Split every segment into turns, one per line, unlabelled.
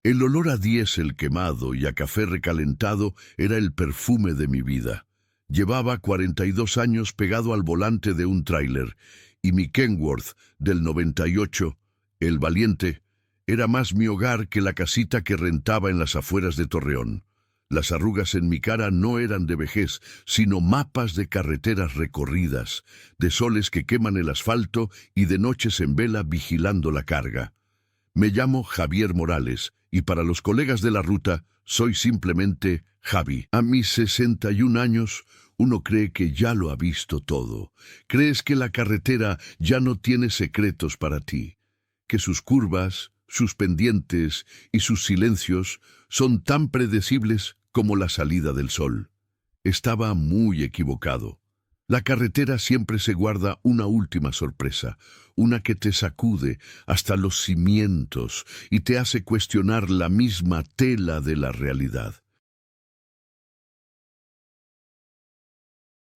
El olor a diésel quemado y a café recalentado era el perfume de mi vida. Llevaba 42 años pegado al volante de un tráiler, y mi Kenworth del 98, el Valiente, era más mi hogar que la casita que rentaba en las afueras de Torreón. Las arrugas en mi cara no eran de vejez, sino mapas de carreteras recorridas, de soles que queman el asfalto y de noches en vela vigilando la carga. Me llamo Javier Morales, y para los colegas de la ruta, soy simplemente Javi. A mis 61 años, uno cree que ya lo ha visto todo. Crees que la carretera ya no tiene secretos para ti, que sus curvas, sus pendientes y sus silencios son tan predecibles como la salida del sol. Estaba muy equivocado. La carretera siempre se guarda una última sorpresa, una que te sacude hasta los cimientos y te hace cuestionar la misma tela de la realidad.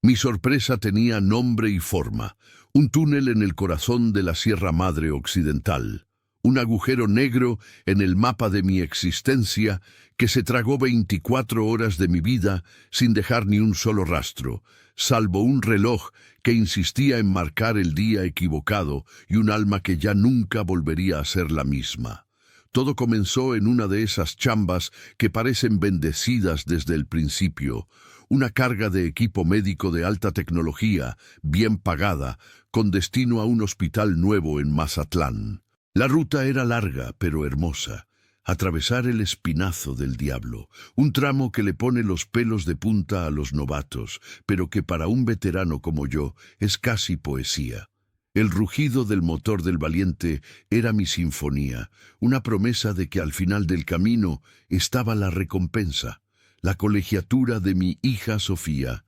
Mi sorpresa tenía nombre y forma: un túnel en el corazón de la Sierra Madre Occidental, un agujero negro en el mapa de mi existencia que se tragó 24 horas de mi vida sin dejar ni un solo rastro, salvo un reloj que insistía en marcar el día equivocado y un alma que ya nunca volvería a ser la misma. Todo comenzó en una de esas chambas que parecen bendecidas desde el principio, una carga de equipo médico de alta tecnología, bien pagada, con destino a un hospital nuevo en Mazatlán. La ruta era larga, pero hermosa. Atravesar el Espinazo del Diablo, un tramo que le pone los pelos de punta a los novatos, pero que para un veterano como yo es casi poesía. El rugido del motor del Valiente era mi sinfonía, una promesa de que al final del camino estaba la recompensa, la colegiatura de mi hija Sofía.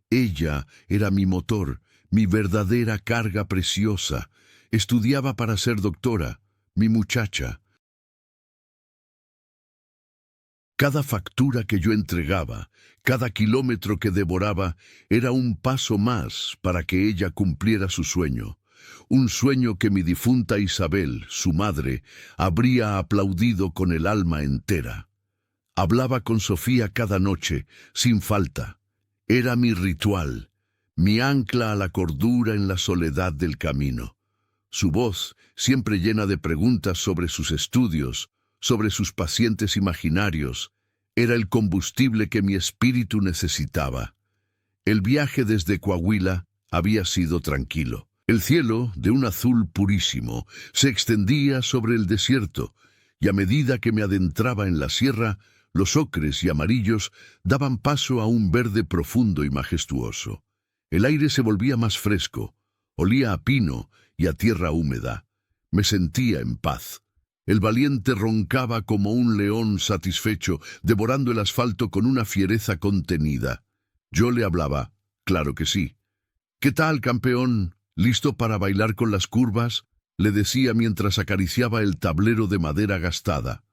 Ella era mi motor, mi verdadera carga preciosa. Estudiaba para ser doctora, mi muchacha. Cada factura que yo entregaba, cada kilómetro que devoraba, era un paso más para que ella cumpliera su sueño. Un sueño que mi difunta Isabel, su madre, habría aplaudido con el alma entera. Hablaba con Sofía cada noche, sin falta. Era mi ritual, mi ancla a la cordura en la soledad del camino. Su voz, siempre llena de preguntas sobre sus estudios, sobre sus pacientes imaginarios, era el combustible que mi espíritu necesitaba. El viaje desde Coahuila había sido tranquilo. El cielo, de un azul purísimo, se extendía sobre el desierto, y a medida que me adentraba en la sierra, los ocres y amarillos daban paso a un verde profundo y majestuoso. El aire se volvía más fresco, olía a pino y a tierra húmeda. Me sentía en paz. El Valiente roncaba como un león satisfecho, devorando el asfalto con una fiereza contenida. Yo le hablaba, claro que sí. «¿Qué tal, campeón? ¿Listo para bailar con las curvas?», le decía mientras acariciaba el tablero de madera gastada.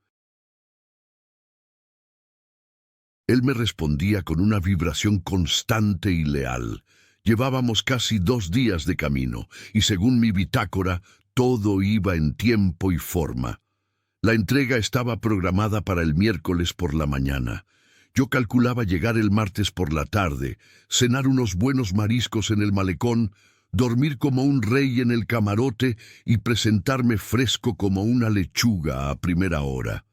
Él me respondía con una vibración constante y leal. Llevábamos casi 2 días de camino, y según mi bitácora, todo iba en tiempo y forma. La entrega estaba programada para el miércoles por la mañana. Yo calculaba llegar el martes por la tarde, cenar unos buenos mariscos en el malecón, dormir como un rey en el camarote y presentarme fresco como una lechuga a primera hora.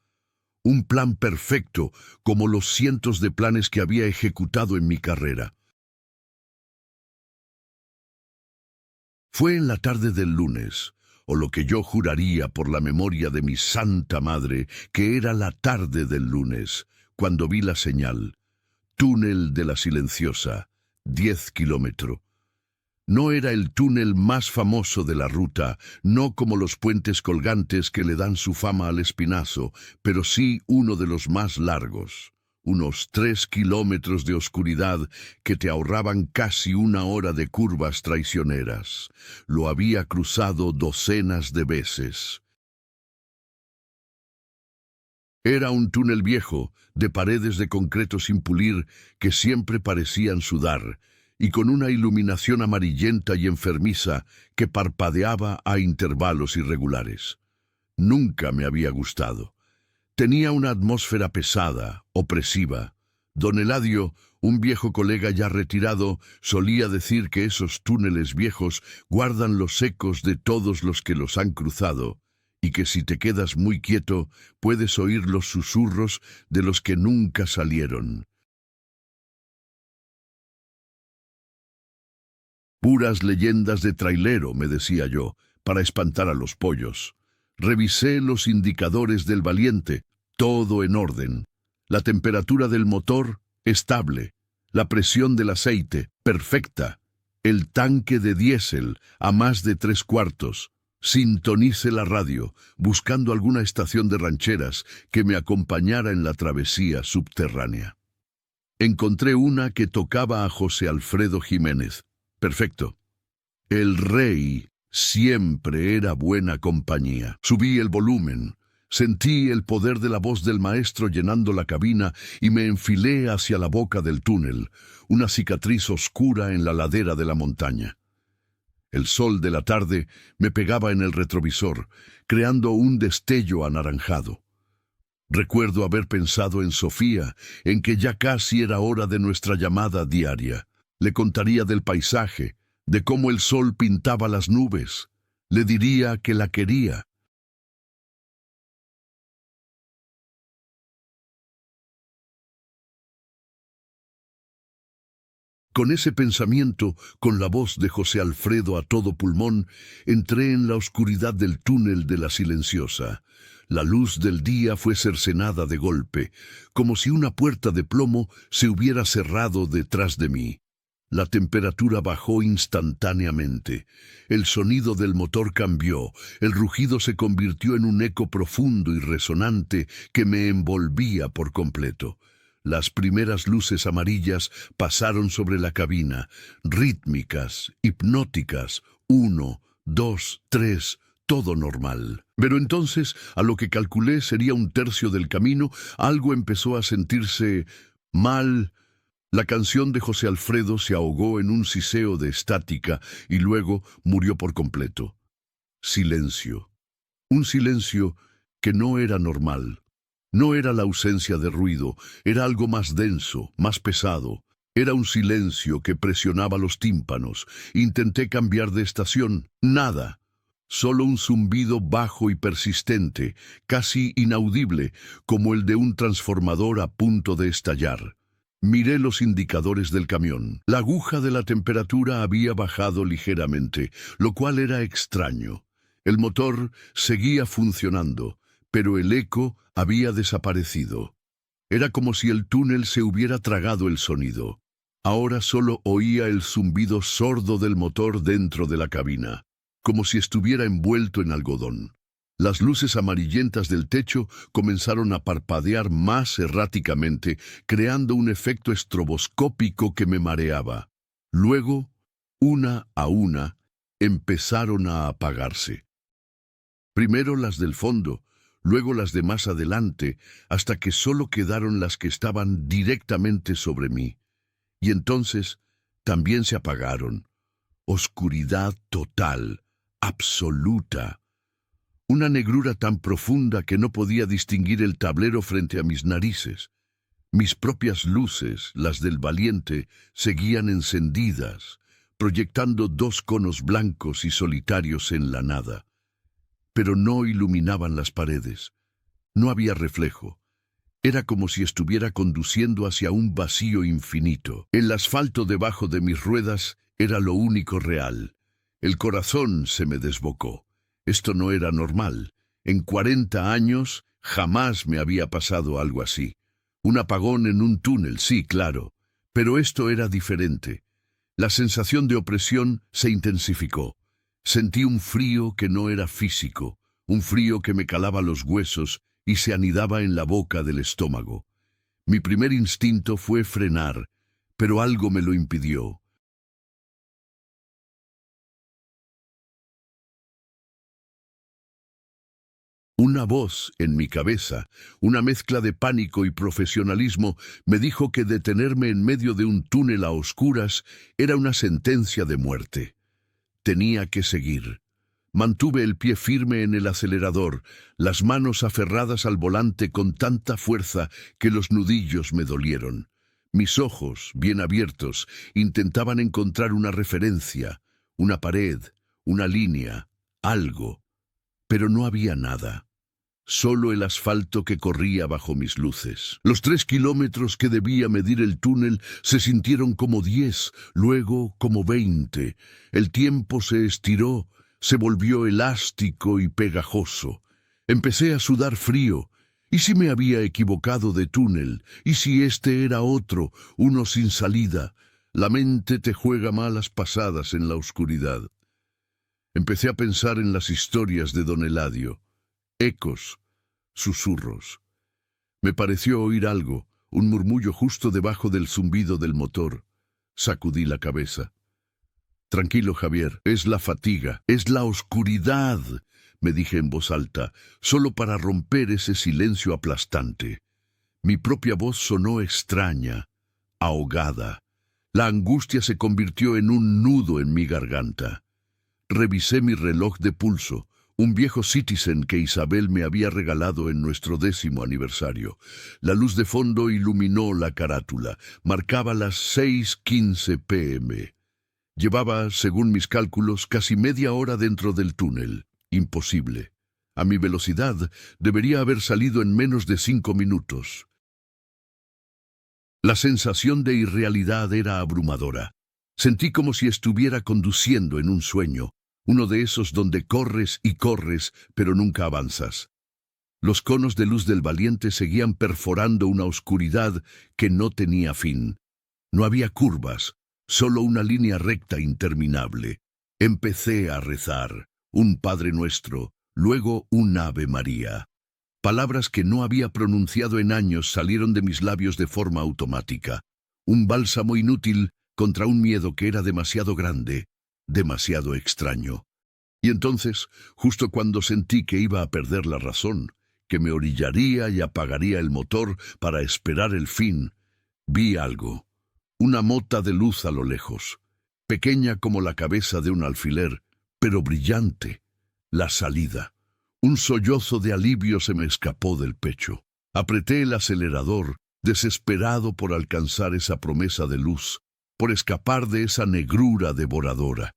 Un plan perfecto, como los cientos de planes que había ejecutado en mi carrera. Fue en la tarde del lunes, o lo que yo juraría por la memoria de mi santa madre que era la tarde del lunes, cuando vi la señal. Túnel de la Silenciosa, 10 kilómetros. No era el túnel más famoso de la ruta, no como los puentes colgantes que le dan su fama al Espinazo, pero sí uno de los más largos. Unos 3 kilómetros de oscuridad que te ahorraban casi 1 hora de curvas traicioneras. Lo había cruzado docenas de veces. Era un túnel viejo, de paredes de concreto sin pulir, que siempre parecían sudar, y con una iluminación amarillenta y enfermiza que parpadeaba a intervalos irregulares. Nunca me había gustado. Tenía una atmósfera pesada, opresiva. Don Eladio, un viejo colega ya retirado, solía decir que esos túneles viejos guardan los ecos de todos los que los han cruzado, y que si te quedas muy quieto, puedes oír los susurros de los que nunca salieron. Puras leyendas de trailero, me decía yo, para espantar a los pollos. Revisé los indicadores del Valiente, todo en orden. La temperatura del motor, estable. La presión del aceite, perfecta. El tanque de diésel, a más de 3/4. Sintonice la radio, buscando alguna estación de rancheras que me acompañara en la travesía subterránea. Encontré una que tocaba a José Alfredo Jiménez. Perfecto. El rey siempre era buena compañía. Subí el volumen. Sentí el poder de la voz del maestro llenando la cabina y me enfilé hacia la boca del túnel, una cicatriz oscura en la ladera de la montaña. El sol de la tarde me pegaba en el retrovisor, creando un destello anaranjado. Recuerdo haber pensado en Sofía, en que ya casi era hora de nuestra llamada diaria. Le contaría del paisaje, de cómo el sol pintaba las nubes. Le diría que la quería. Con ese pensamiento, con la voz de José Alfredo a todo pulmón, entré en la oscuridad del túnel de la silenciosa. La luz del día fue cercenada de golpe, como si una puerta de plomo se hubiera cerrado detrás de mí. La temperatura bajó instantáneamente. El sonido del motor cambió. El rugido se convirtió en un eco profundo y resonante que me envolvía por completo. Las primeras luces amarillas pasaron sobre la cabina, rítmicas, hipnóticas, 1, 2, 3, todo normal. Pero entonces, a lo que calculé sería un tercio del camino, algo empezó a sentirse mal. La canción de José Alfredo se ahogó en un siseo de estática y luego murió por completo. Silencio. Un silencio que no era normal. No era la ausencia de ruido, era algo más denso, más pesado. Era un silencio que presionaba los tímpanos. Intenté cambiar de estación. Nada. Solo un zumbido bajo y persistente, casi inaudible, como el de un transformador a punto de estallar. Miré los indicadores del camión. La aguja de la temperatura había bajado ligeramente, lo cual era extraño. El motor seguía funcionando, pero el eco había desaparecido. Era como si el túnel se hubiera tragado el sonido. Ahora solo oía el zumbido sordo del motor dentro de la cabina, como si estuviera envuelto en algodón. Las luces amarillentas del techo comenzaron a parpadear más erráticamente, creando un efecto estroboscópico que me mareaba. Luego, una a una, empezaron a apagarse. Primero las del fondo, luego las de más adelante, hasta que solo quedaron las que estaban directamente sobre mí. Y entonces también se apagaron. Oscuridad total, absoluta. Una negrura tan profunda que no podía distinguir el tablero frente a mis narices. Mis propias luces, las del Valiente, seguían encendidas, proyectando 2 conos blancos y solitarios en la nada. Pero no iluminaban las paredes. No había reflejo. Era como si estuviera conduciendo hacia un vacío infinito. El asfalto debajo de mis ruedas era lo único real. El corazón se me desbocó. Esto no era normal. En 40 años jamás me había pasado algo así. Un apagón en un túnel, sí, claro. Pero esto era diferente. La sensación de opresión se intensificó. Sentí un frío que no era físico, un frío que me calaba los huesos y se anidaba en la boca del estómago. Mi primer instinto fue frenar, pero algo me lo impidió. Una voz en mi cabeza, una mezcla de pánico y profesionalismo, me dijo que detenerme en medio de un túnel a oscuras era una sentencia de muerte. Tenía que seguir. Mantuve el pie firme en el acelerador, las manos aferradas al volante con tanta fuerza que los nudillos me dolieron. Mis ojos, bien abiertos, intentaban encontrar una referencia, una pared, una línea, algo, pero no había nada. Solo el asfalto que corría bajo mis luces. Los 3 kilómetros que debía medir el túnel se sintieron como 10, luego como 20. El tiempo se estiró, se volvió elástico y pegajoso. Empecé a sudar frío. ¿Y si me había equivocado de túnel? ¿Y si este era otro, uno sin salida? La mente te juega malas pasadas en la oscuridad. Empecé a pensar en las historias de don Eladio. Ecos, susurros. Me pareció oír algo, un murmullo justo debajo del zumbido del motor. Sacudí la cabeza. Tranquilo, Javier, es la fatiga, es la oscuridad, me dije en voz alta, solo para romper ese silencio aplastante. Mi propia voz sonó extraña, ahogada. La angustia se convirtió en un nudo en mi garganta. Revisé mi reloj de pulso, un viejo Citizen que Isabel me había regalado en nuestro 10º aniversario. La luz de fondo iluminó la carátula. Marcaba las 6:15 p.m. Llevaba, según mis cálculos, casi media hora dentro del túnel. Imposible. A mi velocidad, debería haber salido en menos de 5 minutos. La sensación de irrealidad era abrumadora. Sentí como si estuviera conduciendo en un sueño, uno de esos donde corres y corres, pero nunca avanzas. Los conos de luz del Valiente seguían perforando una oscuridad que no tenía fin. No había curvas, solo una línea recta interminable. Empecé a rezar, un Padre Nuestro, luego un Ave María. Palabras que no había pronunciado en años salieron de mis labios de forma automática. Un bálsamo inútil contra un miedo que era demasiado grande, demasiado extraño. Y entonces, justo cuando sentí que iba a perder la razón, que me orillaría y apagaría el motor para esperar el fin, vi algo. Una mota de luz a lo lejos, pequeña como la cabeza de un alfiler, pero brillante. La salida. Un sollozo de alivio se me escapó del pecho. Apreté el acelerador, desesperado por alcanzar esa promesa de luz, por escapar de esa negrura devoradora.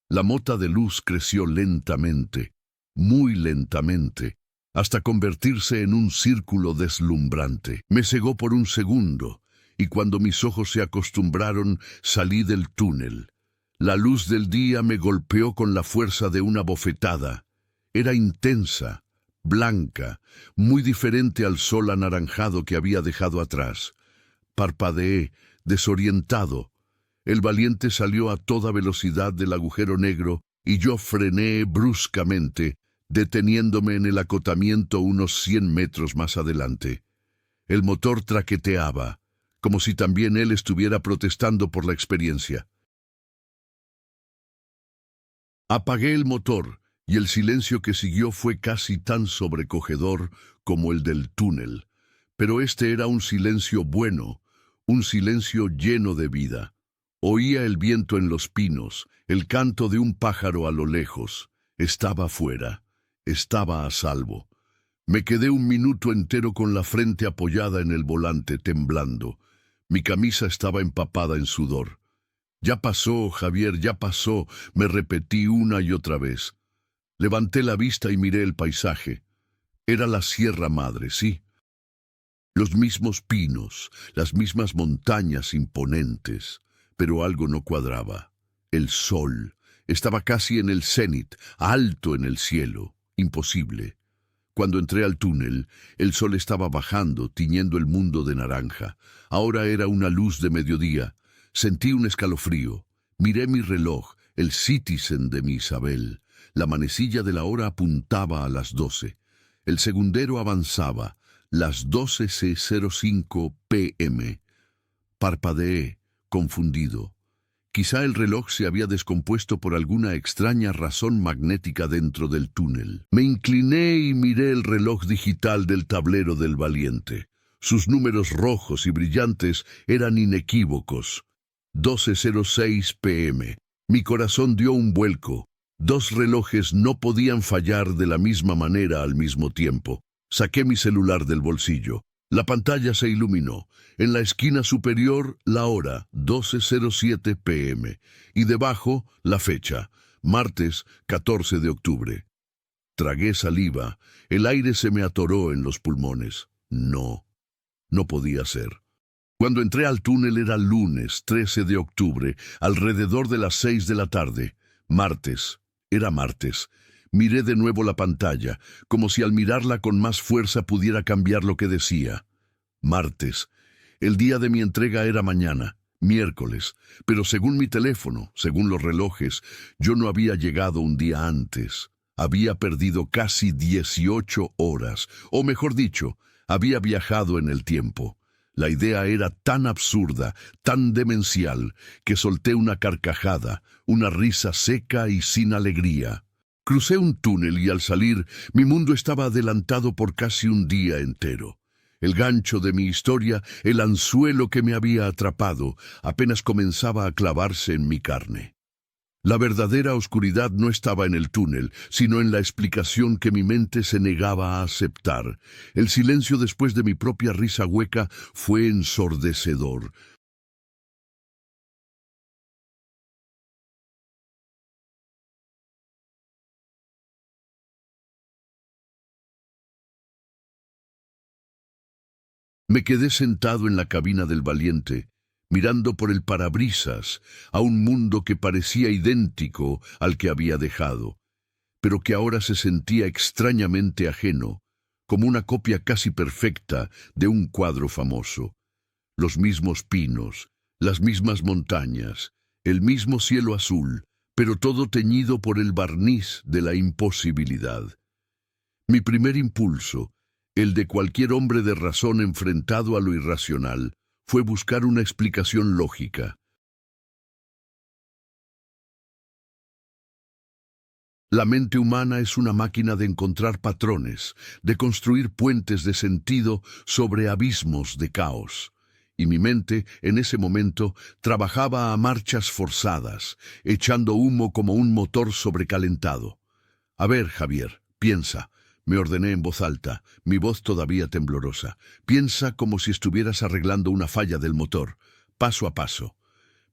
La mota de luz creció lentamente, muy lentamente, hasta convertirse en un círculo deslumbrante. Me cegó por un segundo, y cuando mis ojos se acostumbraron, salí del túnel. La luz del día me golpeó con la fuerza de una bofetada. Era intensa, blanca, muy diferente al sol anaranjado que había dejado atrás. Parpadeé, desorientado. El Valiente salió a toda velocidad del agujero negro y yo frené bruscamente, deteniéndome en el acotamiento unos 100 metros más adelante. El motor traqueteaba, como si también él estuviera protestando por la experiencia. Apagué el motor, y el silencio que siguió fue casi tan sobrecogedor como el del túnel. Pero este era un silencio bueno, un silencio lleno de vida. Oía el viento en los pinos, el canto de un pájaro a lo lejos. Estaba fuera, estaba a salvo. Me quedé un minuto entero con la frente apoyada en el volante, temblando. Mi camisa estaba empapada en sudor. «Ya pasó, Javier, ya pasó», me repetí una y otra vez. Levanté la vista y miré el paisaje. Era la Sierra Madre, sí. Los mismos pinos, las mismas montañas imponentes, pero algo no cuadraba. El sol estaba casi en el cenit, alto en el cielo. Imposible. Cuando entré al túnel, el sol estaba bajando, tiñendo el mundo de naranja. Ahora era una luz de mediodía. Sentí un escalofrío. Miré mi reloj, el Citizen de mi Isabel. La manecilla de la hora apuntaba a las 12. El segundero avanzaba, las 12:05 p.m. Parpadeé, confundido. Quizá el reloj se había descompuesto por alguna extraña razón magnética dentro del túnel. Me incliné y miré el reloj digital del tablero del Valiente. Sus números rojos y brillantes eran inequívocos. 12:06 p.m. Mi corazón dio un vuelco. Dos relojes no podían fallar de la misma manera al mismo tiempo. Saqué mi celular del bolsillo. La pantalla se iluminó. En la esquina superior, la hora, 12:07 p.m. Y debajo, la fecha, martes 14 de octubre. Tragué saliva. El aire se me atoró en los pulmones. No podía ser. Cuando entré al túnel era lunes 13 de octubre, alrededor de las 6 de la tarde. Era martes. Miré de nuevo la pantalla, como si al mirarla con más fuerza pudiera cambiar lo que decía. Martes. El día de mi entrega era mañana, miércoles, pero según mi teléfono, según los relojes, yo no había llegado un día antes. Había perdido casi 18 horas, o mejor dicho, había viajado en el tiempo. La idea era tan absurda, tan demencial, que solté una carcajada, una risa seca y sin alegría. Crucé un túnel y al salir, mi mundo estaba adelantado por casi un día entero. El gancho de mi historia, el anzuelo que me había atrapado, apenas comenzaba a clavarse en mi carne. La verdadera oscuridad no estaba en el túnel, sino en la explicación que mi mente se negaba a aceptar. El silencio después de mi propia risa hueca fue ensordecedor. Me quedé sentado en la cabina del valiente, mirando por el parabrisas a un mundo que parecía idéntico al que había dejado, pero que ahora se sentía extrañamente ajeno, como una copia casi perfecta de un cuadro famoso. Los mismos pinos, las mismas montañas, el mismo cielo azul, pero todo teñido por el barniz de la imposibilidad. Mi primer impulso, el de cualquier hombre de razón enfrentado a lo irracional, fue buscar una explicación lógica. La mente humana es una máquina de encontrar patrones, de construir puentes de sentido sobre abismos de caos. Y mi mente, en ese momento, trabajaba a marchas forzadas, echando humo como un motor sobrecalentado. A ver, Javier, piensa. Me ordené en voz alta, mi voz todavía temblorosa. Piensa como si estuvieras arreglando una falla del motor, paso a paso.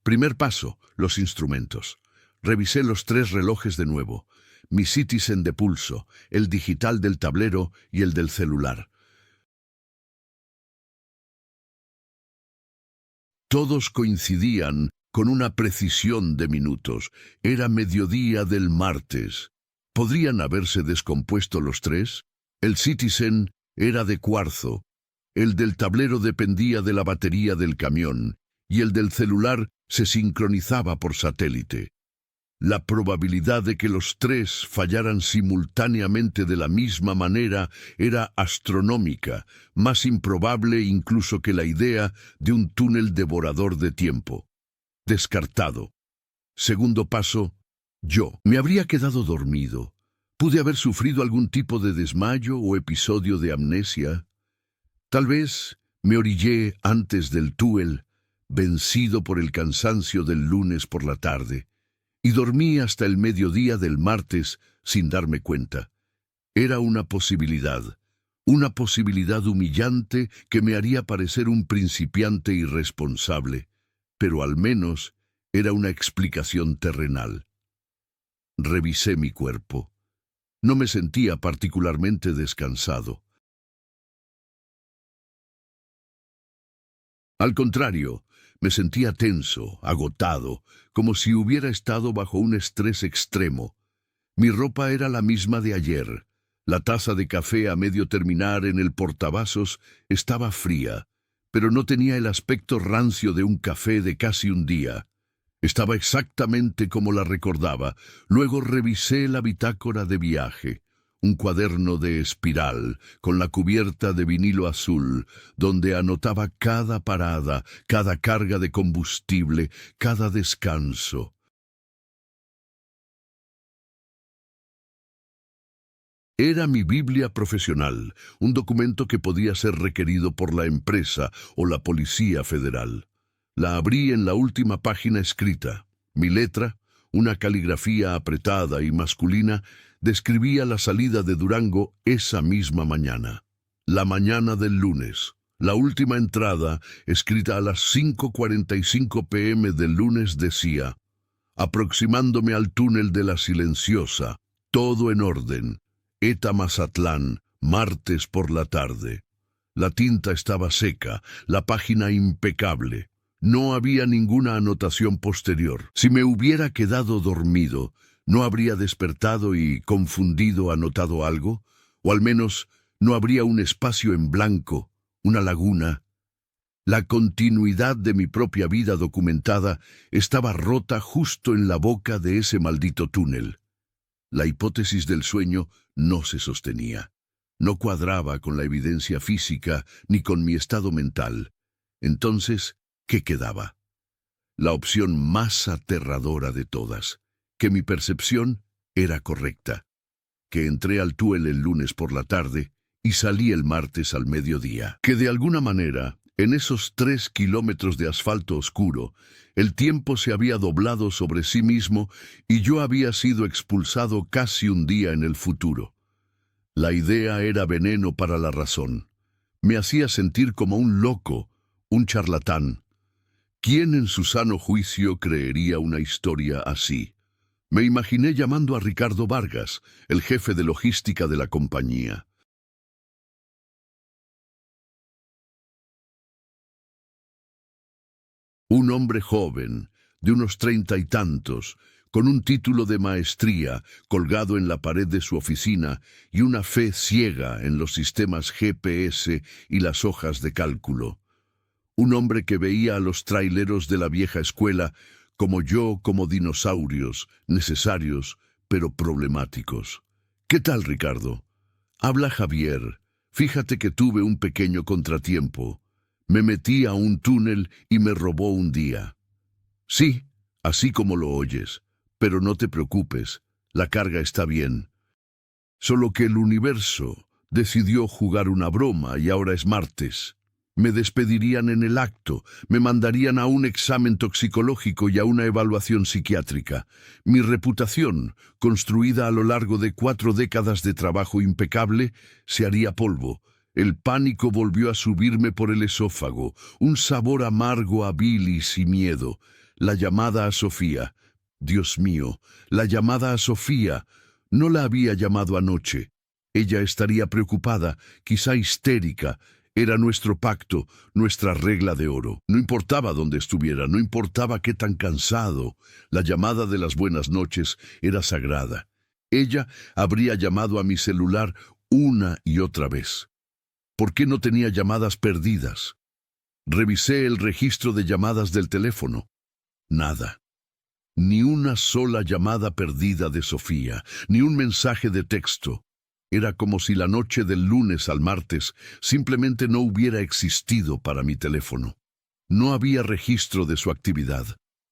Primer paso, los instrumentos. Revisé los 3 relojes de nuevo. Mi Citizen de pulso, el digital del tablero y el del celular. Todos coincidían con una precisión de minutos. Era mediodía del martes. ¿Podrían haberse descompuesto los 3? El Citizen era de cuarzo, el del tablero dependía de la batería del camión y el del celular se sincronizaba por satélite. La probabilidad de que los 3 fallaran simultáneamente de la misma manera era astronómica, más improbable incluso que la idea de un túnel devorador de tiempo. Descartado. Segundo paso, yo. Me habría quedado dormido. ¿Pude haber sufrido algún tipo de desmayo o episodio de amnesia? Tal vez me orillé antes del túnel, vencido por el cansancio del lunes por la tarde, y dormí hasta el mediodía del martes sin darme cuenta. Era una posibilidad humillante que me haría parecer un principiante irresponsable, pero al menos era una explicación terrenal. Revisé mi cuerpo. No me sentía particularmente descansado. Al contrario, me sentía tenso, agotado, como si hubiera estado bajo un estrés extremo. Mi ropa era la misma de ayer. La taza de café a medio terminar en el portavasos estaba fría, pero no tenía el aspecto rancio de un café de casi un día. Estaba exactamente como la recordaba. Luego revisé la bitácora de viaje, un cuaderno de espiral con la cubierta de vinilo azul, donde anotaba cada parada, cada carga de combustible, cada descanso. Era mi Biblia profesional, un documento que podía ser requerido por la empresa o la Policía Federal. La abrí en la última página escrita. Mi letra, Una caligrafía apretada y masculina describía la salida de Durango esa misma mañana. La mañana del lunes. La última entrada, escrita a las 5:45 p.m. del lunes, decía: aproximándome al túnel de la Silenciosa, todo en orden. ETA Mazatlán, martes por la tarde. La tinta estaba seca, la página impecable. No había ninguna anotación posterior. Si me hubiera quedado dormido, ¿no habría despertado y, confundido, anotado algo? O al menos, ¿no habría un espacio en blanco, una laguna? La continuidad de mi propia vida documentada estaba rota justo en la boca de ese maldito túnel. La hipótesis del sueño no se sostenía. No cuadraba con la evidencia física ni con mi estado mental. Entonces, ¿qué quedaba? La opción más aterradora de todas, que mi percepción era correcta, que entré al túnel el lunes por la tarde y salí el martes al mediodía, que de alguna manera, en esos 3 kilómetros de asfalto oscuro, el tiempo se había doblado sobre sí mismo y yo había sido expulsado casi un día en el futuro. La idea era veneno para la razón. Me hacía sentir como un loco, un charlatán. ¿Quién en su sano juicio creería una historia así? Me imaginé llamando a Ricardo Vargas, el jefe de logística de la compañía. Un hombre joven, de unos 30 y tantos, con un título de maestría colgado en la pared de su oficina y una fe ciega en los sistemas GPS y las hojas de cálculo. Un hombre que veía a los traileros de la vieja escuela como dinosaurios, necesarios, pero problemáticos. ¿Qué tal, Ricardo? Habla Javier. Fíjate que tuve un pequeño contratiempo. Me metí a un túnel y me robó un día. Sí, así como lo oyes, pero no te preocupes, la carga está bien. Solo que el universo decidió jugar una broma y ahora es martes. Me despedirían en el acto, me mandarían a un examen toxicológico y a una evaluación psiquiátrica. Mi reputación, construida a lo largo de 4 décadas de trabajo impecable, se haría polvo. El pánico volvió a subirme por el esófago, un sabor amargo a bilis y miedo. La llamada a Sofía. Dios mío, la llamada a Sofía. No la había llamado anoche. Ella estaría preocupada, quizá histérica. Era nuestro pacto, nuestra regla de oro. No importaba dónde estuviera, no importaba qué tan cansado. La llamada de las buenas noches era sagrada. Ella habría llamado a mi celular una y otra vez. ¿Por qué no tenía llamadas perdidas? Revisé el registro de llamadas del teléfono. Nada. Ni una sola llamada perdida de Sofía, ni un mensaje de texto. Era como si la noche del lunes al martes simplemente no hubiera existido para mi teléfono. No había registro de su actividad.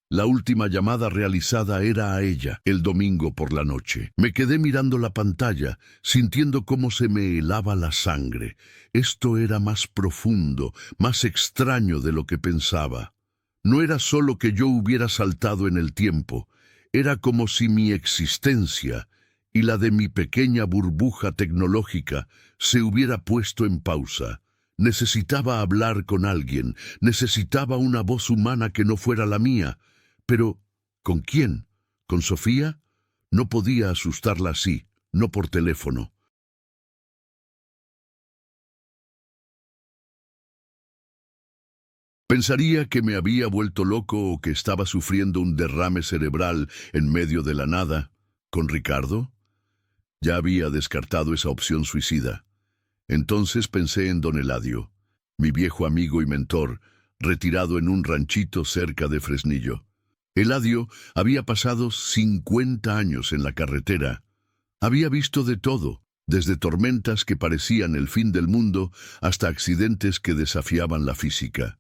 La última llamada realizada era a ella, el domingo por la noche. Me quedé mirando la pantalla, sintiendo cómo se me helaba la sangre. Esto era más profundo, más extraño de lo que pensaba. No era solo que yo hubiera saltado en el tiempo, era como si mi existencia y la de mi pequeña burbuja tecnológica se hubiera puesto en pausa. Necesitaba hablar con alguien, necesitaba una voz humana que no fuera la mía. Pero, ¿con quién? ¿Con Sofía? No podía asustarla así, no por teléfono. Pensaría que me había vuelto loco o que estaba sufriendo un derrame cerebral en medio de la nada. ¿Con Ricardo? Ya había descartado esa opción suicida. Entonces pensé en don Eladio, mi viejo amigo y mentor, retirado en un ranchito cerca de Fresnillo. Eladio había pasado 50 años en la carretera. Había visto de todo, desde tormentas que parecían el fin del mundo hasta accidentes que desafiaban la física.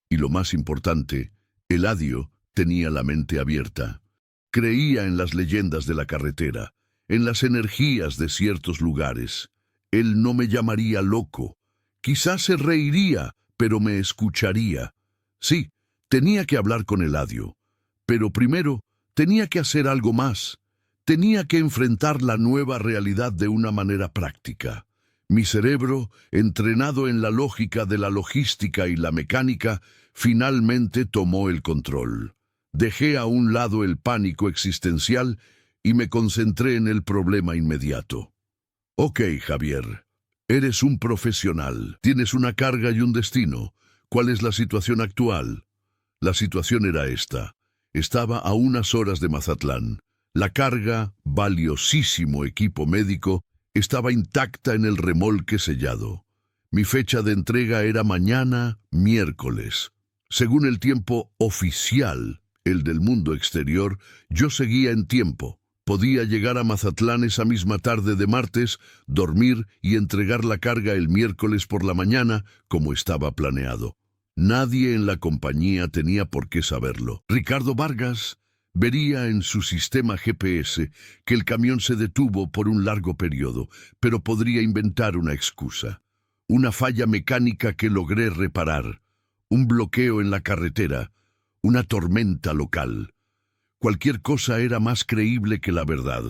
Y lo más importante, Eladio tenía la mente abierta. Creía en las leyendas de la carretera, en las energías de ciertos lugares. Él no me llamaría loco. Quizás se reiría, pero me escucharía. Sí, tenía que hablar con Eladio. Pero primero Tenía que hacer algo más. Tenía que enfrentar la nueva realidad de una manera práctica. Mi cerebro, entrenado en la lógica de la logística y la mecánica, finalmente tomó el control. Dejé a un lado el pánico existencial y me concentré en el problema inmediato. Ok, Javier, eres un profesional, tienes una carga y un destino. ¿Cuál es la situación actual? La situación era esta. Estaba a unas horas de Mazatlán. La carga, valiosísimo equipo médico, estaba intacta en el remolque sellado. Mi fecha de entrega era mañana, miércoles. Según el tiempo oficial, el del mundo exterior, yo seguía en tiempo. Podía llegar a Mazatlán esa misma tarde de martes, dormir y entregar la carga el miércoles por la mañana, como estaba planeado. Nadie en la compañía tenía por qué saberlo. Ricardo Vargas vería en su sistema GPS que el camión se detuvo por un largo periodo, pero podría inventar una excusa. Una falla mecánica que logré reparar, un bloqueo en la carretera, una tormenta local. Cualquier cosa era más creíble que la verdad.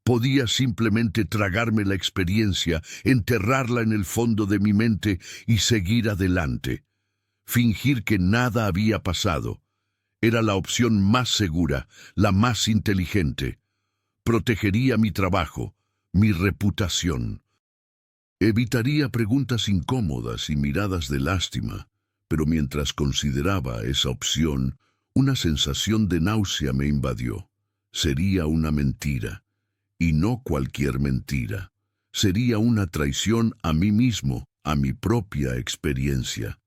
Podía simplemente tragarme la experiencia, enterrarla en el fondo de mi mente y seguir adelante. Fingir que nada había pasado. Era la opción más segura, la más inteligente. Protegería mi trabajo, mi reputación. Evitaría preguntas incómodas y miradas de lástima, pero mientras consideraba esa opción, una sensación de náusea me invadió. Sería una mentira, y no cualquier mentira. Sería una traición a mí mismo, a mi propia experiencia.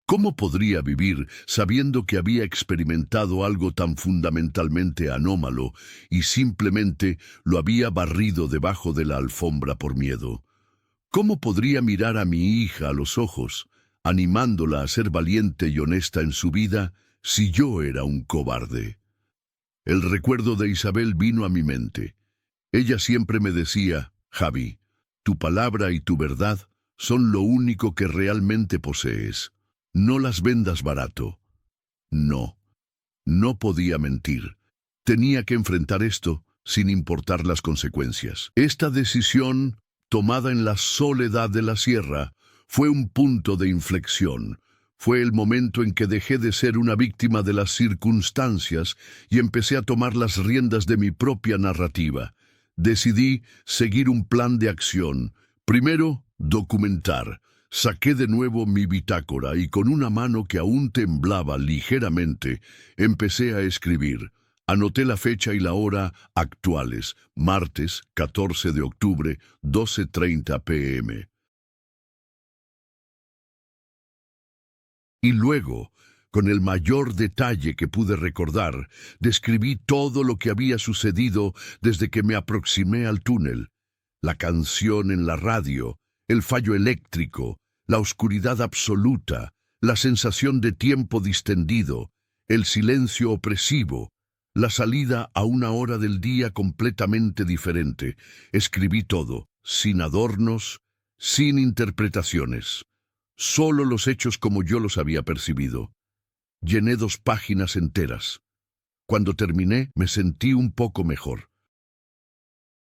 ¿Cómo podría vivir sabiendo que había experimentado algo tan fundamentalmente anómalo y simplemente lo había barrido debajo de la alfombra por miedo? ¿Cómo podría mirar a mi hija a los ojos, animándola a ser valiente y honesta en su vida, si yo era un cobarde? El recuerdo de Isabel vino a mi mente. Ella siempre me decía, Javi, tu palabra y tu verdad son lo único que realmente posees. No las vendas barato. No, no podía mentir. Tenía que enfrentar esto sin importar las consecuencias. Esta decisión, tomada en la soledad de la sierra, fue un punto de inflexión. Fue el momento en que dejé de ser una víctima de las circunstancias y empecé a tomar las riendas de mi propia narrativa. Decidí seguir un plan de acción. Primero, documentar. Saqué de nuevo mi bitácora y con una mano que aún temblaba ligeramente, empecé a escribir. Anoté la fecha y la hora actuales, martes 14 de octubre, 12:30 p.m. Y luego, con el mayor detalle que pude recordar, describí todo lo que había sucedido desde que me aproximé al túnel. La canción en la radio, el fallo eléctrico, la oscuridad absoluta, la sensación de tiempo distendido, el silencio opresivo, la salida a una hora del día completamente diferente. Escribí todo, sin adornos, sin interpretaciones. Solo los hechos como yo los había percibido. Llené 2 páginas enteras. Cuando terminé, me sentí un poco mejor.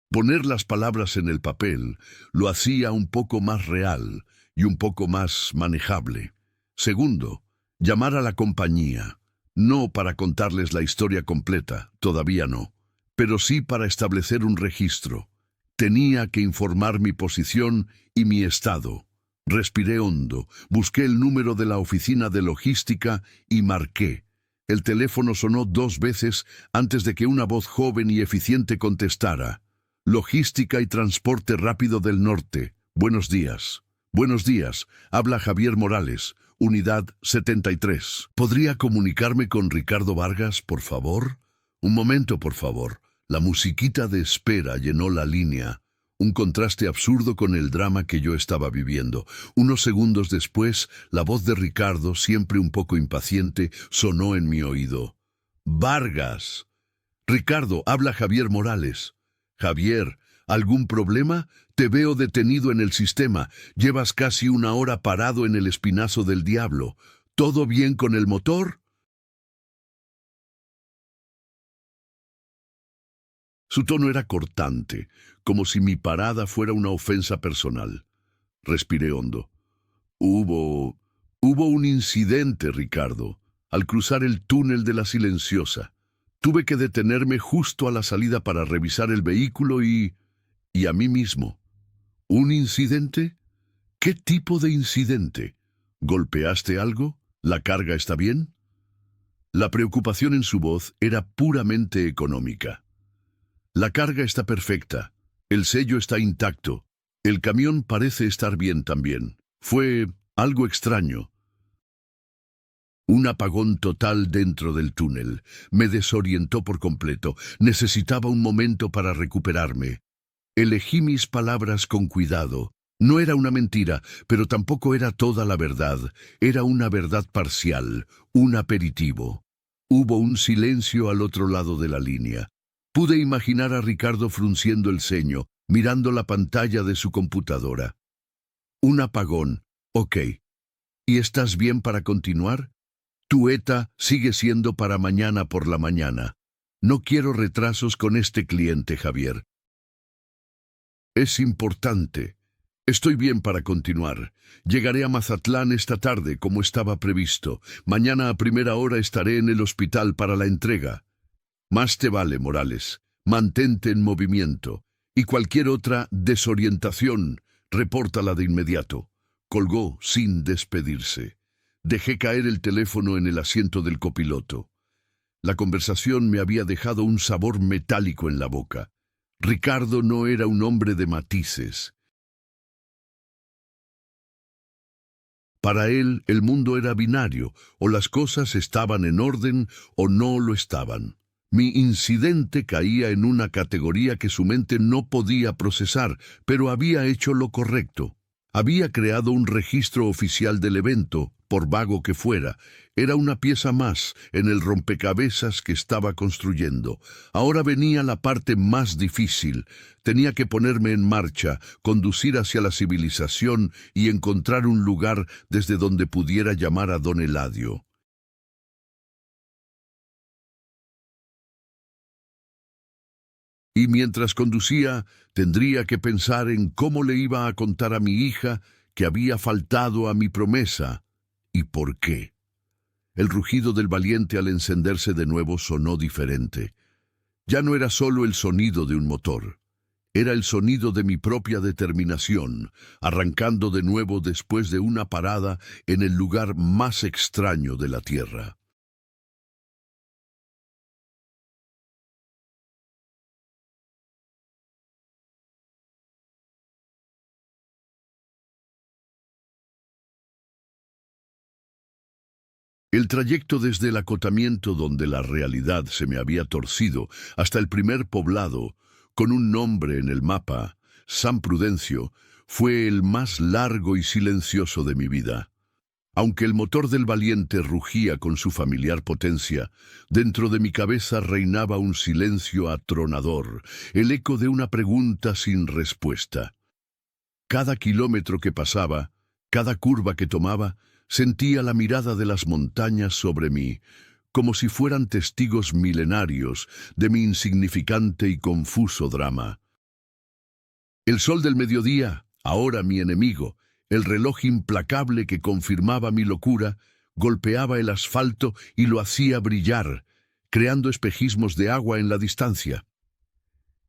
Poner las palabras en el papel lo hacía un poco más real y un poco más manejable. Segundo, llamar a la compañía. No para contarles la historia completa, todavía no, pero sí para establecer un registro. Tenía que informar mi posición y mi estado. Respiré hondo, busqué el número de la oficina de logística y marqué. El teléfono sonó 2 veces antes de que una voz joven y eficiente contestara. Logística y Transporte Rápido del Norte. Buenos días. Buenos días. Habla Javier Morales, Unidad 73. ¿Podría comunicarme con Ricardo Vargas, por favor? Un momento, por favor. La musiquita de espera llenó la línea. Un contraste absurdo con el drama que yo estaba viviendo. Unos segundos después, la voz de Ricardo, siempre un poco impaciente, sonó en mi oído. «Vargas». Ricardo, habla Javier Morales. Javier, ¿algún problema? Te veo detenido en el sistema. Llevas casi una hora parado en el espinazo del diablo. ¿Todo bien con el motor? Su tono era cortante, como si mi parada fuera una ofensa personal. Respiré hondo. Hubo... Hubo un incidente, Ricardo, al cruzar el túnel de la Silenciosa. Tuve que detenerme justo a la salida para revisar el vehículo y a mí mismo. ¿Un incidente? ¿Qué tipo de incidente? ¿Golpeaste algo? ¿La carga está bien? La preocupación en su voz era puramente económica. La carga está perfecta. El sello está intacto. El camión parece estar bien también. Fue algo extraño. Un apagón total dentro del túnel. Me desorientó por completo. Necesitaba un momento para recuperarme. Elegí mis palabras con cuidado. No era una mentira, pero tampoco era toda la verdad. Era una verdad parcial, un aperitivo. Hubo un silencio al otro lado de la línea. Pude imaginar a Ricardo frunciendo el ceño, mirando la pantalla de su computadora. Un apagón. Ok. ¿Y estás bien para continuar? Tu ETA sigue siendo para mañana por la mañana. No quiero retrasos con este cliente, Javier. Es importante. Estoy bien para continuar. Llegaré a Mazatlán esta tarde, como estaba previsto. Mañana a primera hora estaré en el hospital para la entrega. Más te vale, Morales. Mantente en movimiento. Y cualquier otra desorientación, repórtala de inmediato. Colgó sin despedirse. Dejé caer el teléfono en el asiento del copiloto. La conversación me había dejado un sabor metálico en la boca. Ricardo no era un hombre de matices. Para él, el mundo era binario, o las cosas estaban en orden o no lo estaban. Mi incidente caía en una categoría que su mente no podía procesar, pero había hecho lo correcto. Había creado un registro oficial del evento, por vago que fuera. Era una pieza más en el rompecabezas que estaba construyendo. Ahora venía la parte más difícil. Tenía que ponerme en marcha, conducir hacia la civilización y encontrar un lugar desde donde pudiera llamar a don Eladio. Y mientras conducía, tendría que pensar en cómo le iba a contar a mi hija que había faltado a mi promesa y por qué. El rugido del valiente al encenderse de nuevo sonó diferente. Ya no era solo el sonido de un motor. Era el sonido de mi propia determinación, arrancando de nuevo después de una parada en el lugar más extraño de la tierra. El trayecto desde el acotamiento donde la realidad se me había torcido hasta el primer poblado, con un nombre en el mapa, San Prudencio, fue el más largo y silencioso de mi vida. Aunque el motor del valiente rugía con su familiar potencia, dentro de mi cabeza reinaba un silencio atronador, el eco de una pregunta sin respuesta. Cada kilómetro que pasaba, cada curva que tomaba, sentía la mirada de las montañas sobre mí, como si fueran testigos milenarios de mi insignificante y confuso drama. El sol del mediodía, ahora mi enemigo, el reloj implacable que confirmaba mi locura, golpeaba el asfalto y lo hacía brillar, creando espejismos de agua en la distancia.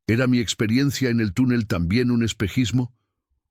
¿Era mi experiencia en el túnel también un espejismo?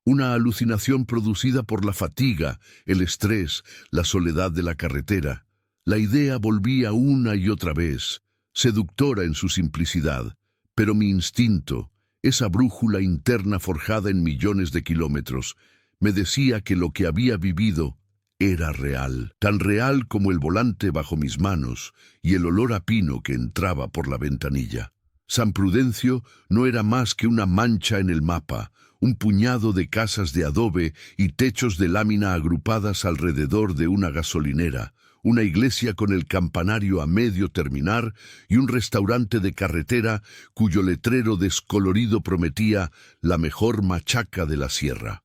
Una alucinación producida por la fatiga, el estrés, la soledad de la carretera. La idea volvía una y otra vez, seductora en su simplicidad, pero mi instinto, esa brújula interna forjada en millones de kilómetros, me decía que lo que había vivido era real, tan real como el volante bajo mis manos y el olor a pino que entraba por la ventanilla. San Prudencio no era más que una mancha en el mapa, un puñado de casas de adobe y techos de lámina agrupadas alrededor de una gasolinera, una iglesia con el campanario a medio terminar y un restaurante de carretera cuyo letrero descolorido prometía la mejor machaca de la sierra.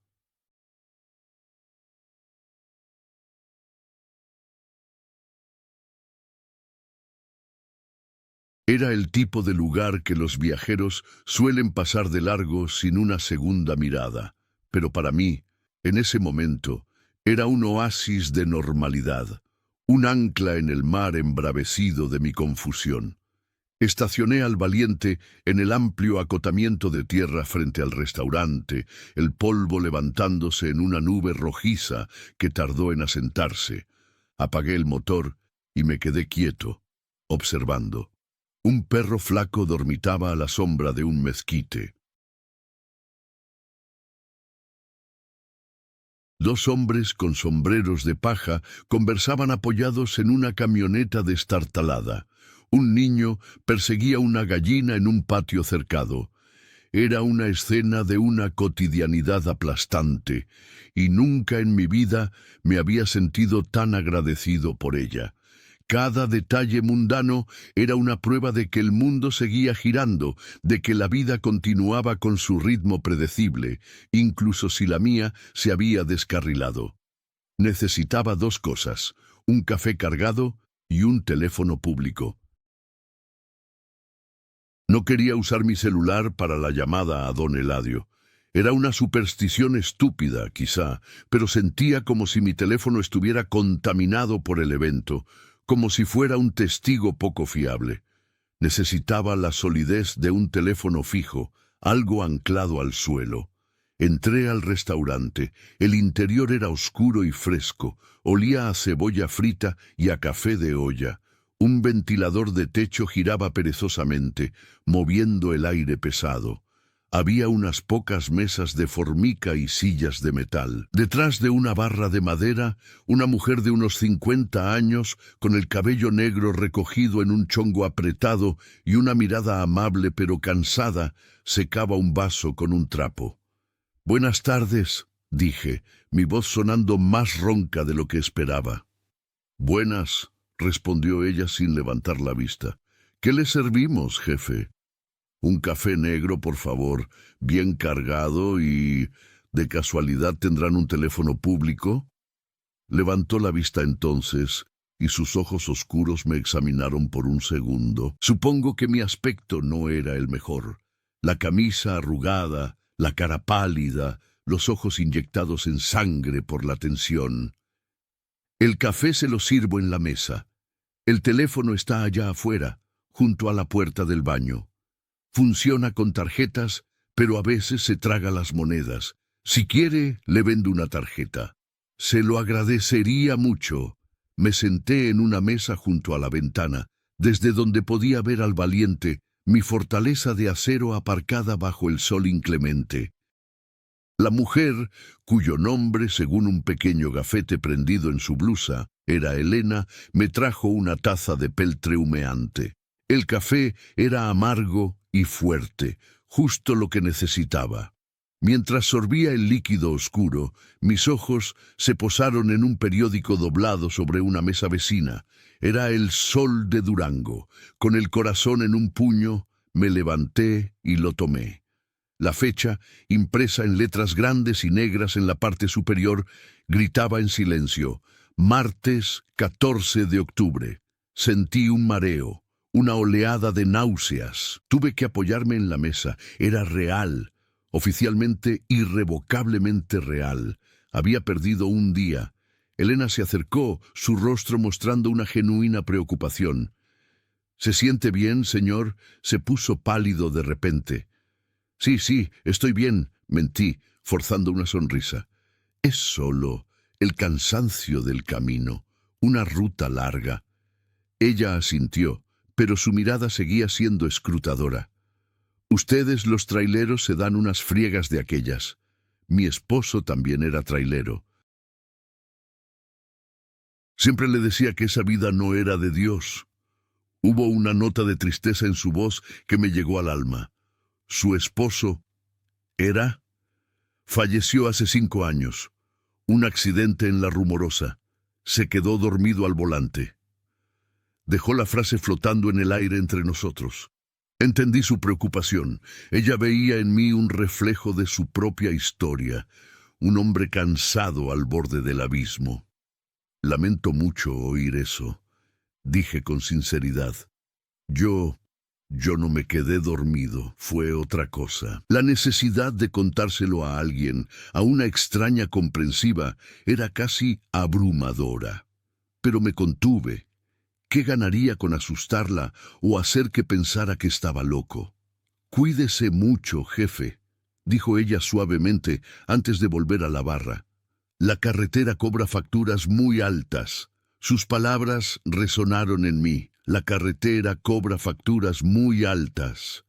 Era el tipo de lugar que los viajeros suelen pasar de largo sin una segunda mirada, pero para mí, en ese momento, era un oasis de normalidad, un ancla en el mar embravecido de mi confusión. Estacioné al valiente en el amplio acotamiento de tierra frente al restaurante, el polvo levantándose en una nube rojiza que tardó en asentarse. Apagué el motor y me quedé quieto, observando. Un perro flaco dormitaba a la sombra de un mezquite. Dos hombres con sombreros de paja conversaban apoyados en una camioneta destartalada. Un niño perseguía una gallina en un patio cercado. Era una escena de una cotidianidad aplastante, y nunca en mi vida me había sentido tan agradecido por ella. Cada detalle mundano era una prueba de que el mundo seguía girando, de que la vida continuaba con su ritmo predecible, incluso si la mía se había descarrilado. Necesitaba dos cosas, un café cargado y un teléfono público. No quería usar mi celular para la llamada a don Eladio. Era una superstición estúpida, quizá, pero sentía como si mi teléfono estuviera contaminado por el evento, como si fuera un testigo poco fiable. Necesitaba la solidez de un teléfono fijo, algo anclado al suelo. Entré al restaurante. El interior era oscuro y fresco, olía a cebolla frita y a café de olla. Un ventilador de techo giraba perezosamente, moviendo el aire pesado. Había unas pocas mesas de formica y sillas de metal. Detrás de una barra de madera, una mujer de unos 50 años, con el cabello negro recogido en un chongo apretado y una mirada amable pero cansada, secaba un vaso con un trapo. «Buenas tardes», dije, mi voz sonando más ronca de lo que esperaba. «Buenas», respondió ella sin levantar la vista. «¿Qué le servimos, jefe?» «Un café negro, por favor, bien cargado y... ¿de casualidad tendrán un teléfono público?» Levantó la vista entonces, y sus ojos oscuros me examinaron por un segundo. Supongo que mi aspecto no era el mejor. La camisa arrugada, la cara pálida, los ojos inyectados en sangre por la tensión. «El café se lo sirvo en la mesa. El teléfono está allá afuera, junto a la puerta del baño. Funciona con tarjetas, pero a veces se traga las monedas. Si quiere, le vendo una tarjeta». «Se lo agradecería mucho». Me senté en una mesa junto a la ventana, desde donde podía ver al valiente, mi fortaleza de acero aparcada bajo el sol inclemente. La mujer, cuyo nombre, según un pequeño gafete prendido en su blusa, era Elena, me trajo una taza de peltre humeante. El café era amargo y fuerte, justo lo que necesitaba. Mientras sorbía el líquido oscuro, mis ojos se posaron en un periódico doblado sobre una mesa vecina. Era El Sol de Durango. Con el corazón en un puño, me levanté y lo tomé. La fecha, impresa en letras grandes y negras en la parte superior, gritaba en silencio: martes 14 de octubre. Sentí un mareo, una oleada de náuseas. Tuve que apoyarme en la mesa. Era real. Oficialmente, irrevocablemente real. Había perdido un día. Elena se acercó, su rostro mostrando una genuina preocupación. «¿Se siente bien, señor?» Se puso pálido de repente. Sí, estoy bien», mentí, forzando una sonrisa. «Es solo el cansancio del camino, una ruta larga». Ella asintió, pero su mirada seguía siendo escrutadora. «Ustedes, los traileros, se dan unas friegas de aquellas. Mi esposo también era trailero. Siempre le decía que esa vida no era de Dios». Hubo una nota de tristeza en su voz que me llegó al alma. «Su esposo falleció hace 5 años. Un accidente en La Rumorosa. Se quedó dormido al volante. Dejó la frase flotando en el aire entre nosotros. Entendí su preocupación. Ella veía en mí un reflejo de su propia historia, un hombre cansado al borde del abismo. Lamento mucho oír eso, dije con sinceridad. Yo no me quedé dormido, fue otra cosa. La necesidad de contárselo a alguien, a una extraña comprensiva, era casi abrumadora. Pero me contuve. ¿Qué ganaría con asustarla o hacer que pensara que estaba loco? Cuídese mucho, jefe, dijo ella suavemente antes de volver a la barra. La carretera cobra facturas muy altas. Sus palabras resonaron en mí. La carretera cobra facturas muy altas.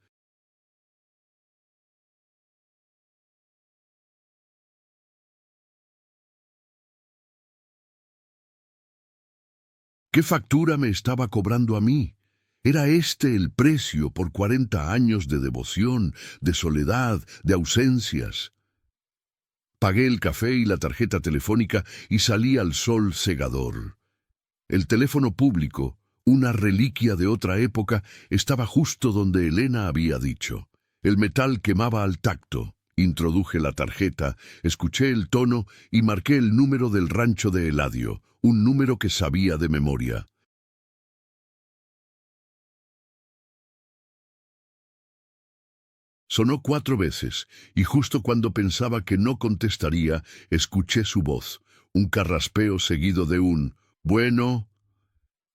¿Qué factura me estaba cobrando a mí? ¿Era este el precio por 40 años de devoción, de soledad, de ausencias? Pagué el café y la tarjeta telefónica y salí al sol cegador. El teléfono público, una reliquia de otra época, estaba justo donde Elena había dicho. El metal quemaba al tacto. Introduje la tarjeta, escuché el tono y marqué el número del rancho de Eladio, un número que sabía de memoria. Sonó 4 veces, y justo cuando pensaba que no contestaría, escuché su voz, un carraspeo seguido de un «Bueno».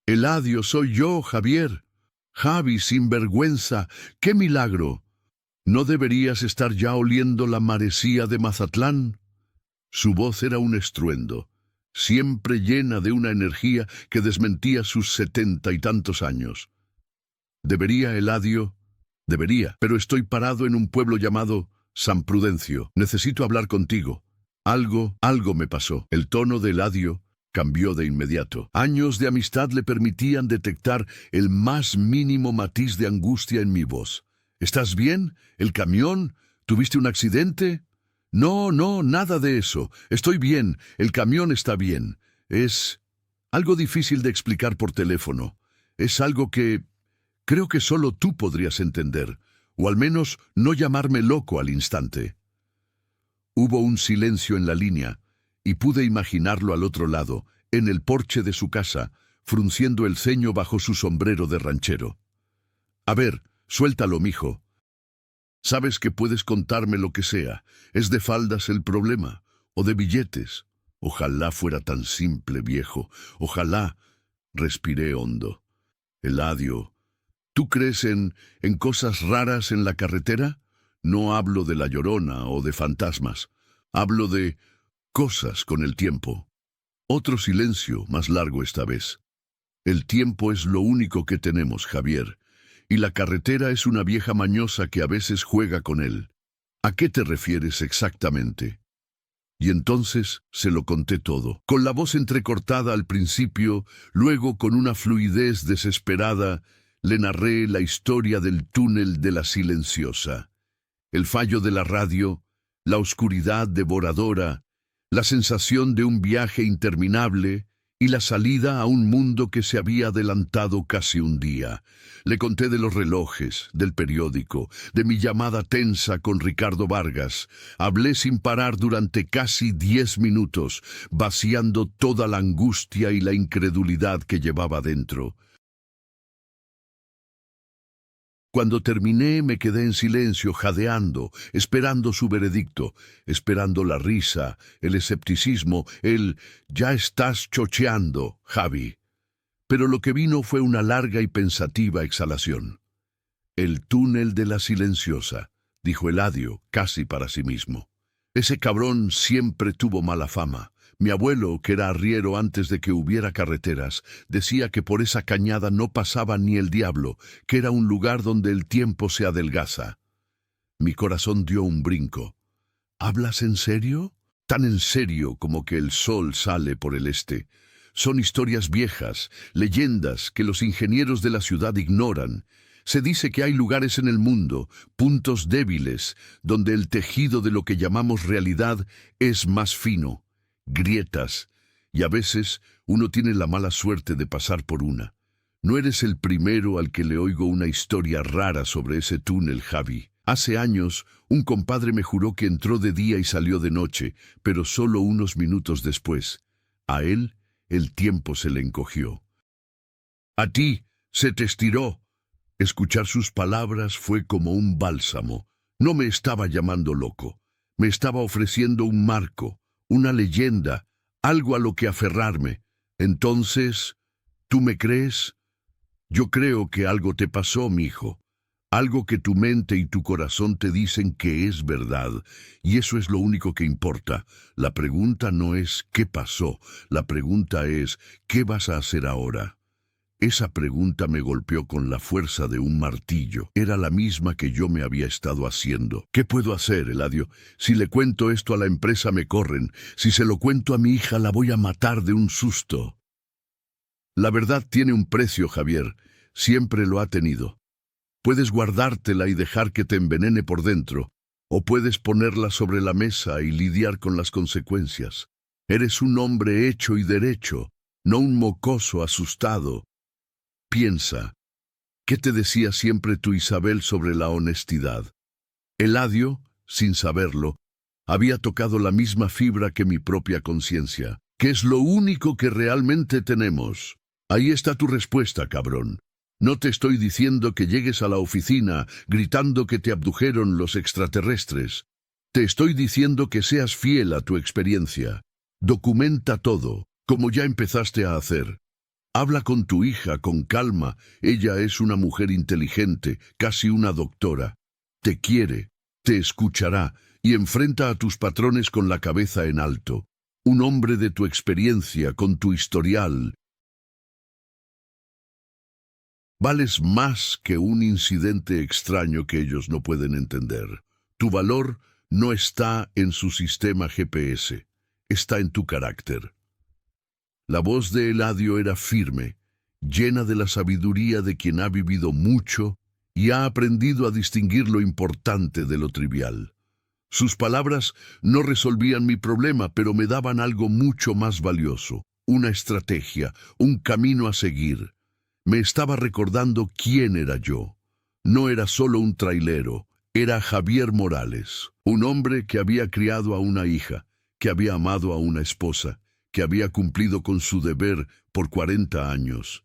«Eladio, soy yo, Javier». «Javi, sinvergüenza, qué milagro». «¿No deberías estar ya oliendo la marecía de Mazatlán?» Su voz era un estruendo, siempre llena de una energía que desmentía sus 70 y tantos años. «¿Debería, Eladio?» «Debería, pero estoy parado en un pueblo llamado San Prudencio. Necesito hablar contigo. Algo me pasó». El tono de Eladio cambió de inmediato. Años de amistad le permitían detectar el más mínimo matiz de angustia en mi voz. «¿Estás bien? ¿El camión? ¿Tuviste un accidente?» «No, nada de eso. Estoy bien. El camión está bien. Es algo difícil de explicar por teléfono. Es algo que creo que solo tú podrías entender, o al menos no llamarme loco al instante». Hubo un silencio en la línea, y pude imaginarlo al otro lado, en el porche de su casa, frunciendo el ceño bajo su sombrero de ranchero. «A ver, suéltalo, mijo. Sabes que puedes contarme lo que sea. ¿Es de faldas el problema? ¿O de billetes? Ojalá fuera tan simple, viejo. Ojalá». Respiré hondo. «Eladio, ¿tú crees en cosas raras en la carretera? No hablo de la Llorona o de fantasmas. Hablo de cosas con el tiempo». Otro silencio, más largo esta vez. «El tiempo es lo único que tenemos, Javier, y la carretera es una vieja mañosa que a veces juega con él. ¿A qué te refieres exactamente?» Y entonces se lo conté todo, con la voz entrecortada al principio, luego con una fluidez desesperada, le narré la historia del túnel de la Silenciosa, el fallo de la radio, la oscuridad devoradora, la sensación de un viaje interminable y la salida a un mundo que se había adelantado casi un día. Le conté de los relojes, del periódico, de mi llamada tensa con Ricardo Vargas. Hablé sin parar durante casi 10 minutos, vaciando toda la angustia y la incredulidad que llevaba dentro. Cuando terminé me quedé en silencio, jadeando, esperando su veredicto, esperando la risa, el escepticismo, el «ya estás chocheando, Javi». Pero lo que vino fue una larga y pensativa exhalación. «El túnel de la Silenciosa», dijo Eladio, casi para sí mismo. «Ese cabrón siempre tuvo mala fama. Mi abuelo, que era arriero antes de que hubiera carreteras, decía que por esa cañada no pasaba ni el diablo, que era un lugar donde el tiempo se adelgaza». Mi corazón dio un brinco. «¿Hablas en serio?» «Tan en serio como que el sol sale por el este. Son historias viejas, leyendas que los ingenieros de la ciudad ignoran. Se dice que hay lugares en el mundo, puntos débiles, donde el tejido de lo que llamamos realidad es más fino. Grietas, y a veces uno tiene la mala suerte de pasar por una. No eres el primero al que le oigo una historia rara sobre ese túnel, Javi. Hace años, un compadre me juró que entró de día y salió de noche, pero solo unos minutos después. A él, el tiempo se le encogió. A ti, se te estiró. Escuchar sus palabras fue como un bálsamo. No me estaba llamando loco. Me estaba ofreciendo un marco, una leyenda, algo a lo que aferrarme. Entonces, ¿tú me crees? Yo creo que algo te pasó, mijo. Algo que tu mente y tu corazón te dicen que es verdad, y eso es lo único que importa. La pregunta no es ¿qué pasó? La pregunta es ¿qué vas a hacer ahora? Esa pregunta me golpeó con la fuerza de un martillo. Era la misma que yo me había estado haciendo. ¿Qué puedo hacer, Eladio? Si le cuento esto a la empresa me corren. Si se lo cuento a mi hija la voy a matar de un susto. La verdad tiene un precio, Javier. Siempre lo ha tenido. Puedes guardártela y dejar que te envenene por dentro, o puedes ponerla sobre la mesa y lidiar con las consecuencias. Eres un hombre hecho y derecho, no un mocoso asustado. Piensa, ¿qué te decía siempre tu Isabel sobre la honestidad? Eladio, sin saberlo, había tocado la misma fibra que mi propia conciencia, que es lo único que realmente tenemos. Ahí está tu respuesta, cabrón. No te estoy diciendo que llegues a la oficina gritando que te abdujeron los extraterrestres. Te estoy diciendo que seas fiel a tu experiencia. Documenta todo, como ya empezaste a hacer. Habla con tu hija con calma. Ella es una mujer inteligente, casi una doctora. Te quiere, te escuchará y enfrenta a tus patrones con la cabeza en alto. Un hombre de tu experiencia, con tu historial. Vales más que un incidente extraño que ellos no pueden entender. Tu valor no está en su sistema GPS, está en tu carácter. La voz de Eladio era firme, llena de la sabiduría de quien ha vivido mucho y ha aprendido a distinguir lo importante de lo trivial. Sus palabras no resolvían mi problema, pero me daban algo mucho más valioso, una estrategia, un camino a seguir. Me estaba recordando quién era yo. No era solo un trailero, era Javier Morales, un hombre que había criado a una hija, que había amado a una esposa, que había cumplido con su deber por 40 años.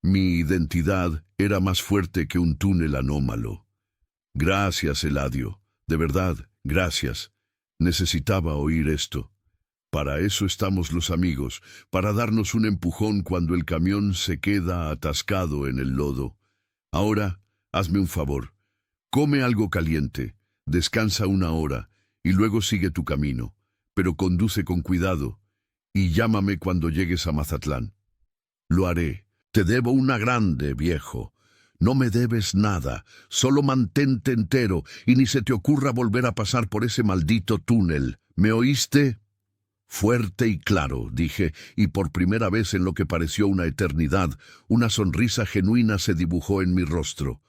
Mi identidad era más fuerte que un túnel anómalo. Gracias, Eladio. De verdad, gracias. Necesitaba oír esto. Para eso estamos los amigos, para darnos un empujón cuando el camión se queda atascado en el lodo. Ahora, hazme un favor. Come algo caliente, descansa una hora y luego sigue tu camino, pero conduce con cuidado. Y llámame cuando llegues a Mazatlán. Lo haré. Te debo una grande, viejo. No me debes nada. Solo mantente entero y ni se te ocurra volver a pasar por ese maldito túnel. ¿Me oíste? Fuerte y claro, dije, y por primera vez en lo que pareció una eternidad, una sonrisa genuina se dibujó en mi rostro.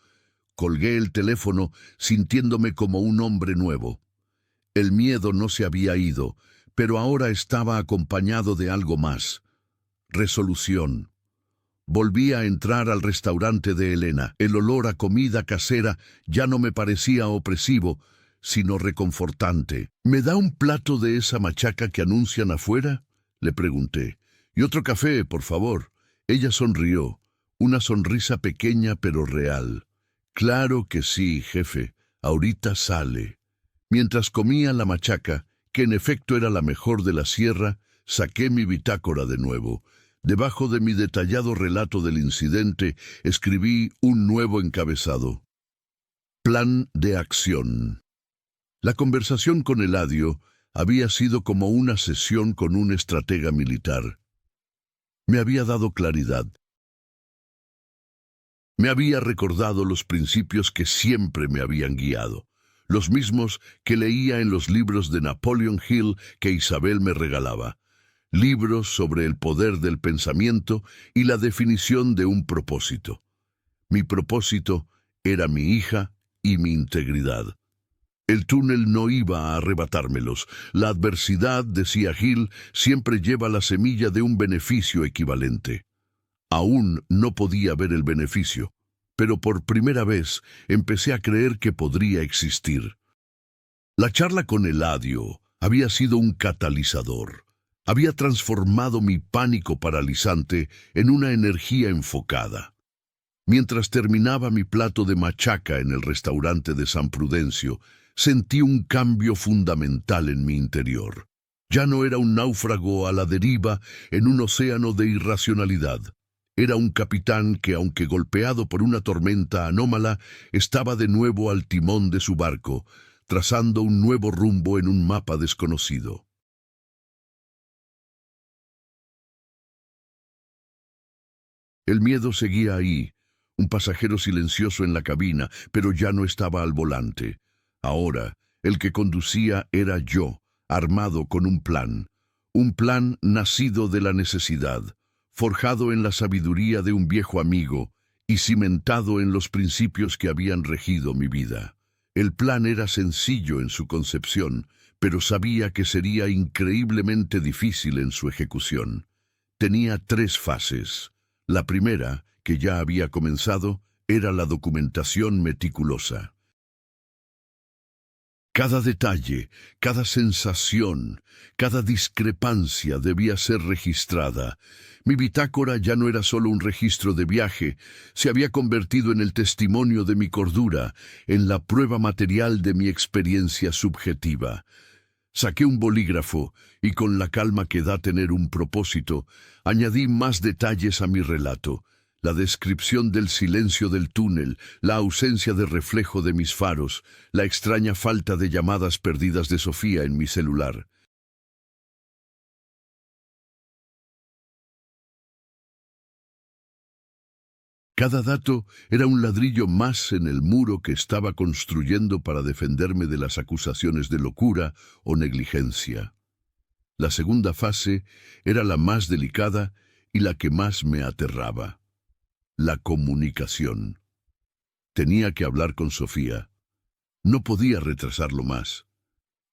Colgué el teléfono sintiéndome como un hombre nuevo. El miedo no se había ido, pero ahora estaba acompañado de algo más. Resolución. Volví a entrar al restaurante de Elena. El olor a comida casera ya no me parecía opresivo, sino reconfortante. ¿Me da un plato de esa machaca que anuncian afuera?, le pregunté. Y otro café, por favor. Ella sonrió, una sonrisa pequeña pero real. Claro que sí, jefe. Ahorita sale. Mientras comía la machaca, que en efecto era la mejor de la sierra, saqué mi bitácora de nuevo. Debajo de mi detallado relato del incidente, escribí un nuevo encabezado. Plan de acción. La conversación con Eladio había sido como una sesión con un estratega militar. Me había dado claridad. Me había recordado los principios que siempre me habían guiado. Los mismos que leía en los libros de Napoleon Hill que Isabel me regalaba, libros sobre el poder del pensamiento y la definición de un propósito. Mi propósito era mi hija y mi integridad. El túnel no iba a arrebatármelos. La adversidad, decía Hill, siempre lleva la semilla de un beneficio equivalente. Aún no podía ver el beneficio, pero por primera vez empecé a creer que podría existir. La charla con Eladio había sido un catalizador. Había transformado mi pánico paralizante en una energía enfocada. Mientras terminaba mi plato de machaca en el restaurante de San Prudencio, sentí un cambio fundamental en mi interior. Ya no era un náufrago a la deriva en un océano de irracionalidad. Era un capitán que, aunque golpeado por una tormenta anómala, estaba de nuevo al timón de su barco, trazando un nuevo rumbo en un mapa desconocido. El miedo seguía ahí, un pasajero silencioso en la cabina, pero ya no estaba al volante. Ahora, el que conducía era yo, armado con un plan nacido de la necesidad, forjado en la sabiduría de un viejo amigo y cimentado en los principios que habían regido mi vida. El plan era sencillo en su concepción, pero sabía que sería increíblemente difícil en su ejecución. Tenía 3 fases. La primera, que ya había comenzado, era la documentación meticulosa. Cada detalle, cada sensación, cada discrepancia debía ser registrada. Mi bitácora ya no era solo un registro de viaje, se había convertido en el testimonio de mi cordura, en la prueba material de mi experiencia subjetiva. Saqué un bolígrafo y, con la calma que da tener un propósito, añadí más detalles a mi relato. La descripción del silencio del túnel, la ausencia de reflejo de mis faros, la extraña falta de llamadas perdidas de Sofía en mi celular. Cada dato era un ladrillo más en el muro que estaba construyendo para defenderme de las acusaciones de locura o negligencia. La segunda fase era la más delicada y la que más me aterraba. La comunicación. Tenía que hablar con Sofía. No podía retrasarlo más.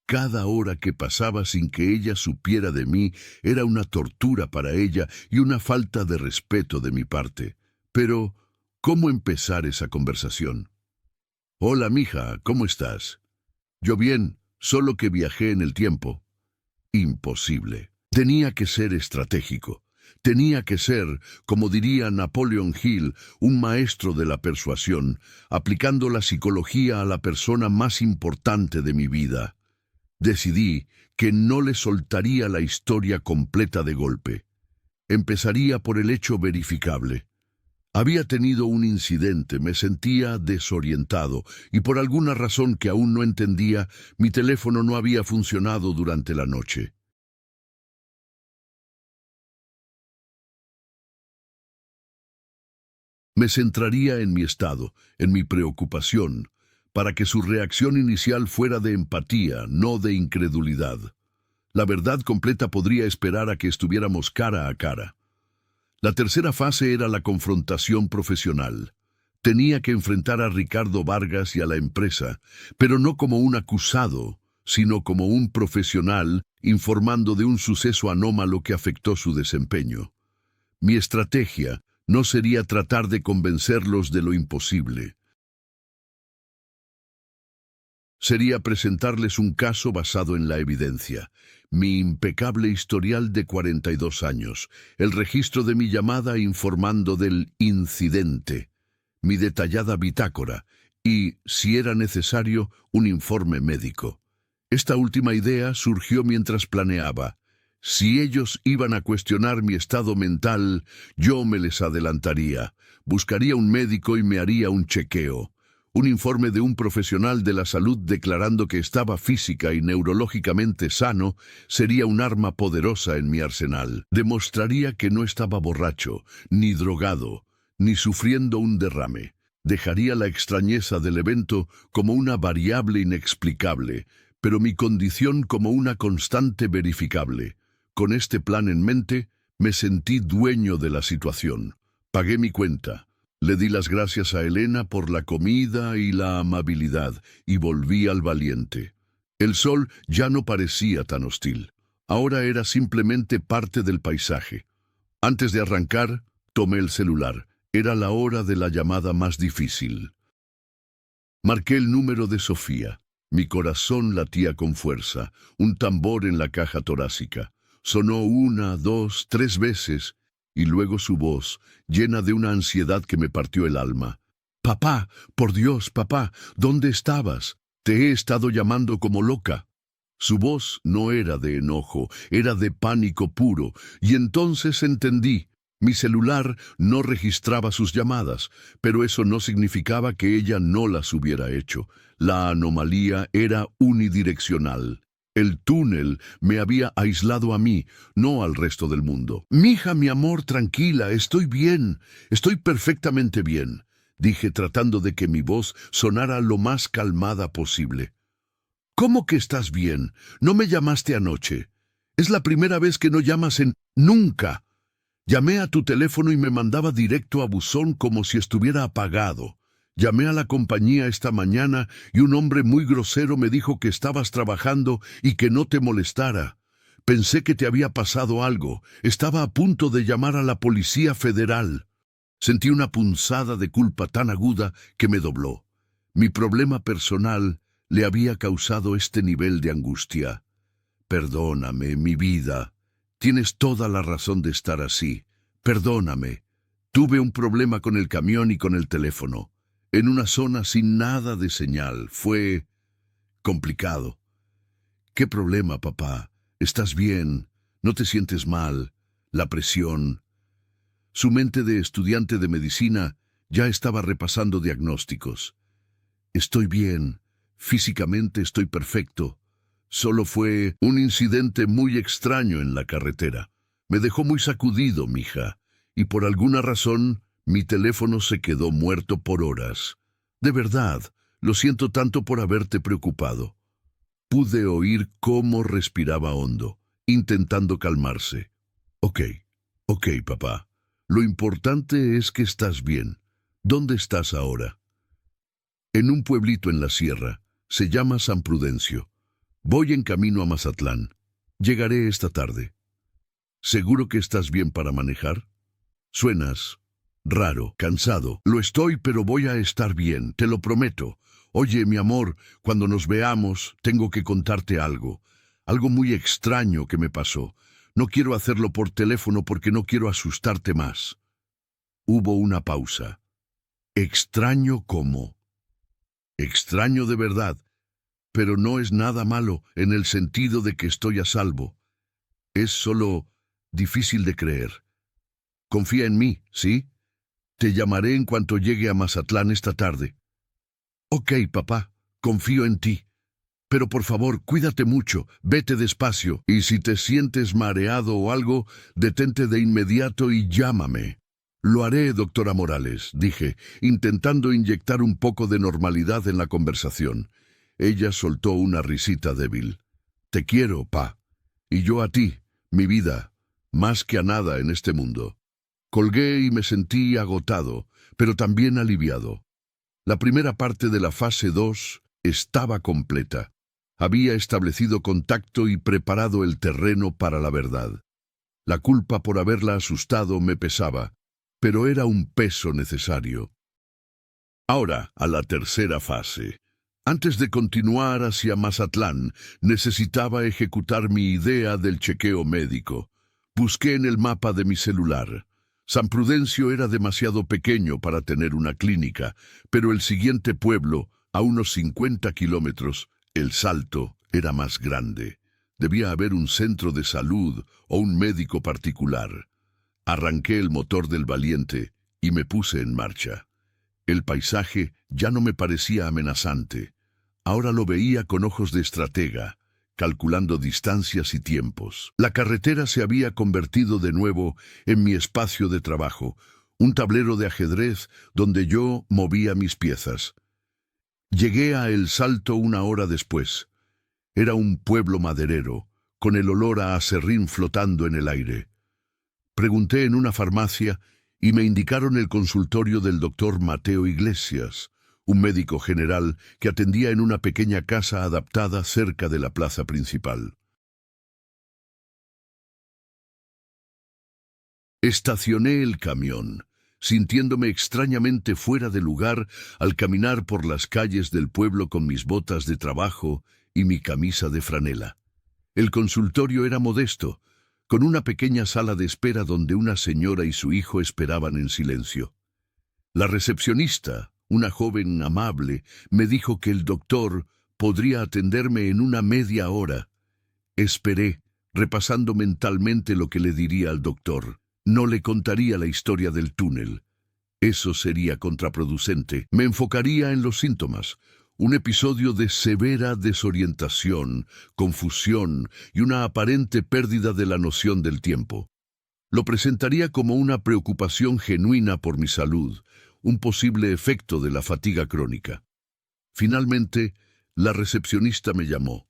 Cada hora que pasaba sin que ella supiera de mí era una tortura para ella y una falta de respeto de mi parte. Pero, ¿cómo empezar esa conversación? Hola, mija, ¿cómo estás? Yo bien, solo que viajé en el tiempo. Imposible. Tenía que ser estratégico. Tenía que ser, como diría Napoleon Hill, un maestro de la persuasión, aplicando la psicología a la persona más importante de mi vida. Decidí que no le soltaría la historia completa de golpe. Empezaría por el hecho verificable. Había tenido un incidente, me sentía desorientado y por alguna razón que aún no entendía, mi teléfono no había funcionado durante la noche. Me centraría en mi estado, en mi preocupación, para que su reacción inicial fuera de empatía, no de incredulidad. La verdad completa podría esperar a que estuviéramos cara a cara. La tercera fase era la confrontación profesional. Tenía que enfrentar a Ricardo Vargas y a la empresa, pero no como un acusado, sino como un profesional informando de un suceso anómalo que afectó su desempeño. Mi estrategia no sería tratar de convencerlos de lo imposible. Sería presentarles un caso basado en la evidencia, mi impecable historial de 42 años, el registro de mi llamada informando del incidente, mi detallada bitácora y, si era necesario, un informe médico. Esta última idea surgió mientras planeaba. Si ellos iban a cuestionar mi estado mental, yo me les adelantaría, buscaría un médico y me haría un chequeo. Un informe de un profesional de la salud declarando que estaba física y neurológicamente sano sería un arma poderosa en mi arsenal. Demostraría que no estaba borracho, ni drogado, ni sufriendo un derrame. Dejaría la extrañeza del evento como una variable inexplicable, pero mi condición como una constante verificable. Con este plan en mente, me sentí dueño de la situación. Pagué mi cuenta. Le di las gracias a Elena por la comida y la amabilidad y volví al Valiente. El sol ya no parecía tan hostil. Ahora era simplemente parte del paisaje. Antes de arrancar, tomé el celular. Era la hora de la llamada más difícil. Marqué el número de Sofía. Mi corazón latía con fuerza, un tambor en la caja torácica. Sonó 1, 2, 3 veces, y luego su voz, llena de una ansiedad que me partió el alma. «Papá, por Dios, papá, ¿dónde estabas? Te he estado llamando como loca». Su voz no era de enojo, era de pánico puro, y entonces entendí. Mi celular no registraba sus llamadas, pero eso no significaba que ella no las hubiera hecho. La anomalía era unidireccional. El túnel me había aislado a mí, no al resto del mundo. «Mija, mi amor, tranquila, estoy bien, estoy perfectamente bien», dije tratando de que mi voz sonara lo más calmada posible. «¿Cómo que estás bien? ¿No me llamaste anoche? Es la primera vez que no llamas en... nunca. Llamé a tu teléfono y me mandaba directo a buzón como si estuviera apagado. Llamé a la compañía esta mañana y un hombre muy grosero me dijo que estabas trabajando y que no te molestara. Pensé que te había pasado algo. Estaba a punto de llamar a la Policía Federal». Sentí una punzada de culpa tan aguda que me dobló. Mi problema personal le había causado este nivel de angustia. «Perdóname, mi vida. Tienes toda la razón de estar así. Perdóname. Tuve un problema con el camión y con el teléfono. En una zona sin nada de señal. Fue complicado». «¿Qué problema, papá? ¿Estás bien? ¿No te sientes mal? La presión...» Su mente de estudiante de medicina ya estaba repasando diagnósticos. «Estoy bien. Físicamente estoy perfecto. Solo fue un incidente muy extraño en la carretera. Me dejó muy sacudido, mija, y por alguna razón mi teléfono se quedó muerto por horas. De verdad, lo siento tanto por haberte preocupado». Pude oír cómo respiraba hondo, intentando calmarse. Ok, papá. Lo importante es que estás bien. ¿Dónde estás ahora?» «En un pueblito en la sierra. Se llama San Prudencio. Voy en camino a Mazatlán. Llegaré esta tarde». «¿Seguro que estás bien para manejar? Suenas raro, cansado». «Lo estoy, pero voy a estar bien, te lo prometo. Oye, mi amor, cuando nos veamos, tengo que contarte algo. Algo muy extraño que me pasó. No quiero hacerlo por teléfono porque no quiero asustarte más». Hubo una pausa. «¿Extraño cómo?» «Extraño de verdad, pero no es nada malo en el sentido de que estoy a salvo. Es solo difícil de creer. Confía en mí, ¿sí? Te llamaré en cuanto llegue a Mazatlán esta tarde». «Ok, papá, confío en ti. Pero por favor, cuídate mucho, vete despacio, y si te sientes mareado o algo, detente de inmediato y llámame». «Lo haré, doctora Morales», dije, intentando inyectar un poco de normalidad en la conversación. Ella soltó una risita débil. «Te quiero, pa. Y yo a ti, mi vida, más que a nada en este mundo». Colgué y me sentí agotado, pero también aliviado. La primera parte de la fase 2 estaba completa. Había establecido contacto y preparado el terreno para la verdad. La culpa por haberla asustado me pesaba, pero era un peso necesario. Ahora, a la tercera fase. Antes de continuar hacia Mazatlán, necesitaba ejecutar mi idea del chequeo médico. Busqué en el mapa de mi celular. San Prudencio era demasiado pequeño para tener una clínica, pero el siguiente pueblo, a unos 50 kilómetros, El Salto, era más grande. Debía haber un centro de salud o un médico particular. Arranqué el motor del Valiente y me puse en marcha. El paisaje ya no me parecía amenazante. Ahora lo veía con ojos de estratega, calculando distancias y tiempos. La carretera se había convertido de nuevo en mi espacio de trabajo, un tablero de ajedrez donde yo movía mis piezas. Llegué a El Salto 1 hora después. Era un pueblo maderero, con el olor a aserrín flotando en el aire. Pregunté en una farmacia y me indicaron el consultorio del doctor Mateo Iglesias, un médico general que atendía en una pequeña casa adaptada cerca de la plaza principal. Estacioné el camión, sintiéndome extrañamente fuera de lugar al caminar por las calles del pueblo con mis botas de trabajo y mi camisa de franela. El consultorio era modesto, con una pequeña sala de espera donde una señora y su hijo esperaban en silencio. La recepcionista, una joven amable, me dijo que el doctor podría atenderme en una media hora. Esperé, repasando mentalmente lo que le diría al doctor. No le contaría la historia del túnel. Eso sería contraproducente. Me enfocaría en los síntomas. Un episodio de severa desorientación, confusión y una aparente pérdida de la noción del tiempo. Lo presentaría como una preocupación genuina por mi salud, un posible efecto de la fatiga crónica. Finalmente, la recepcionista me llamó.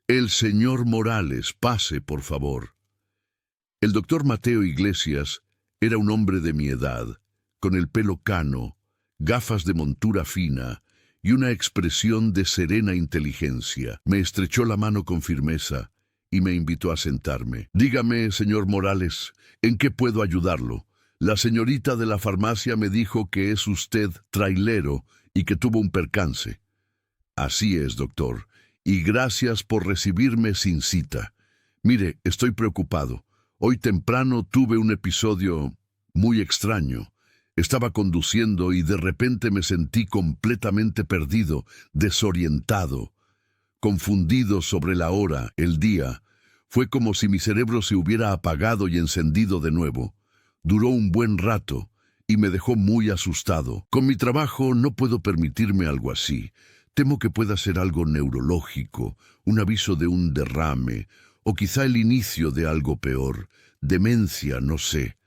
«El señor Morales, pase, por favor». El doctor Mateo Iglesias era un hombre de mi edad, con el pelo cano, gafas de montura fina y una expresión de serena inteligencia. Me estrechó la mano con firmeza y me invitó a sentarme. «Dígame, señor Morales, ¿en qué puedo ayudarlo? La señorita de la farmacia me dijo que es usted trailero y que tuvo un percance». «Así es, doctor, y gracias por recibirme sin cita. Mire, estoy preocupado. Hoy temprano tuve un episodio muy extraño. Estaba conduciendo y de repente me sentí completamente perdido, desorientado, confundido sobre la hora, el día. Fue como si mi cerebro se hubiera apagado y encendido de nuevo. Duró un buen rato y me dejó muy asustado. Con mi trabajo no puedo permitirme algo así. Temo que pueda ser algo neurológico, un aviso de un derrame, o quizá el inicio de algo peor, demencia, no sé.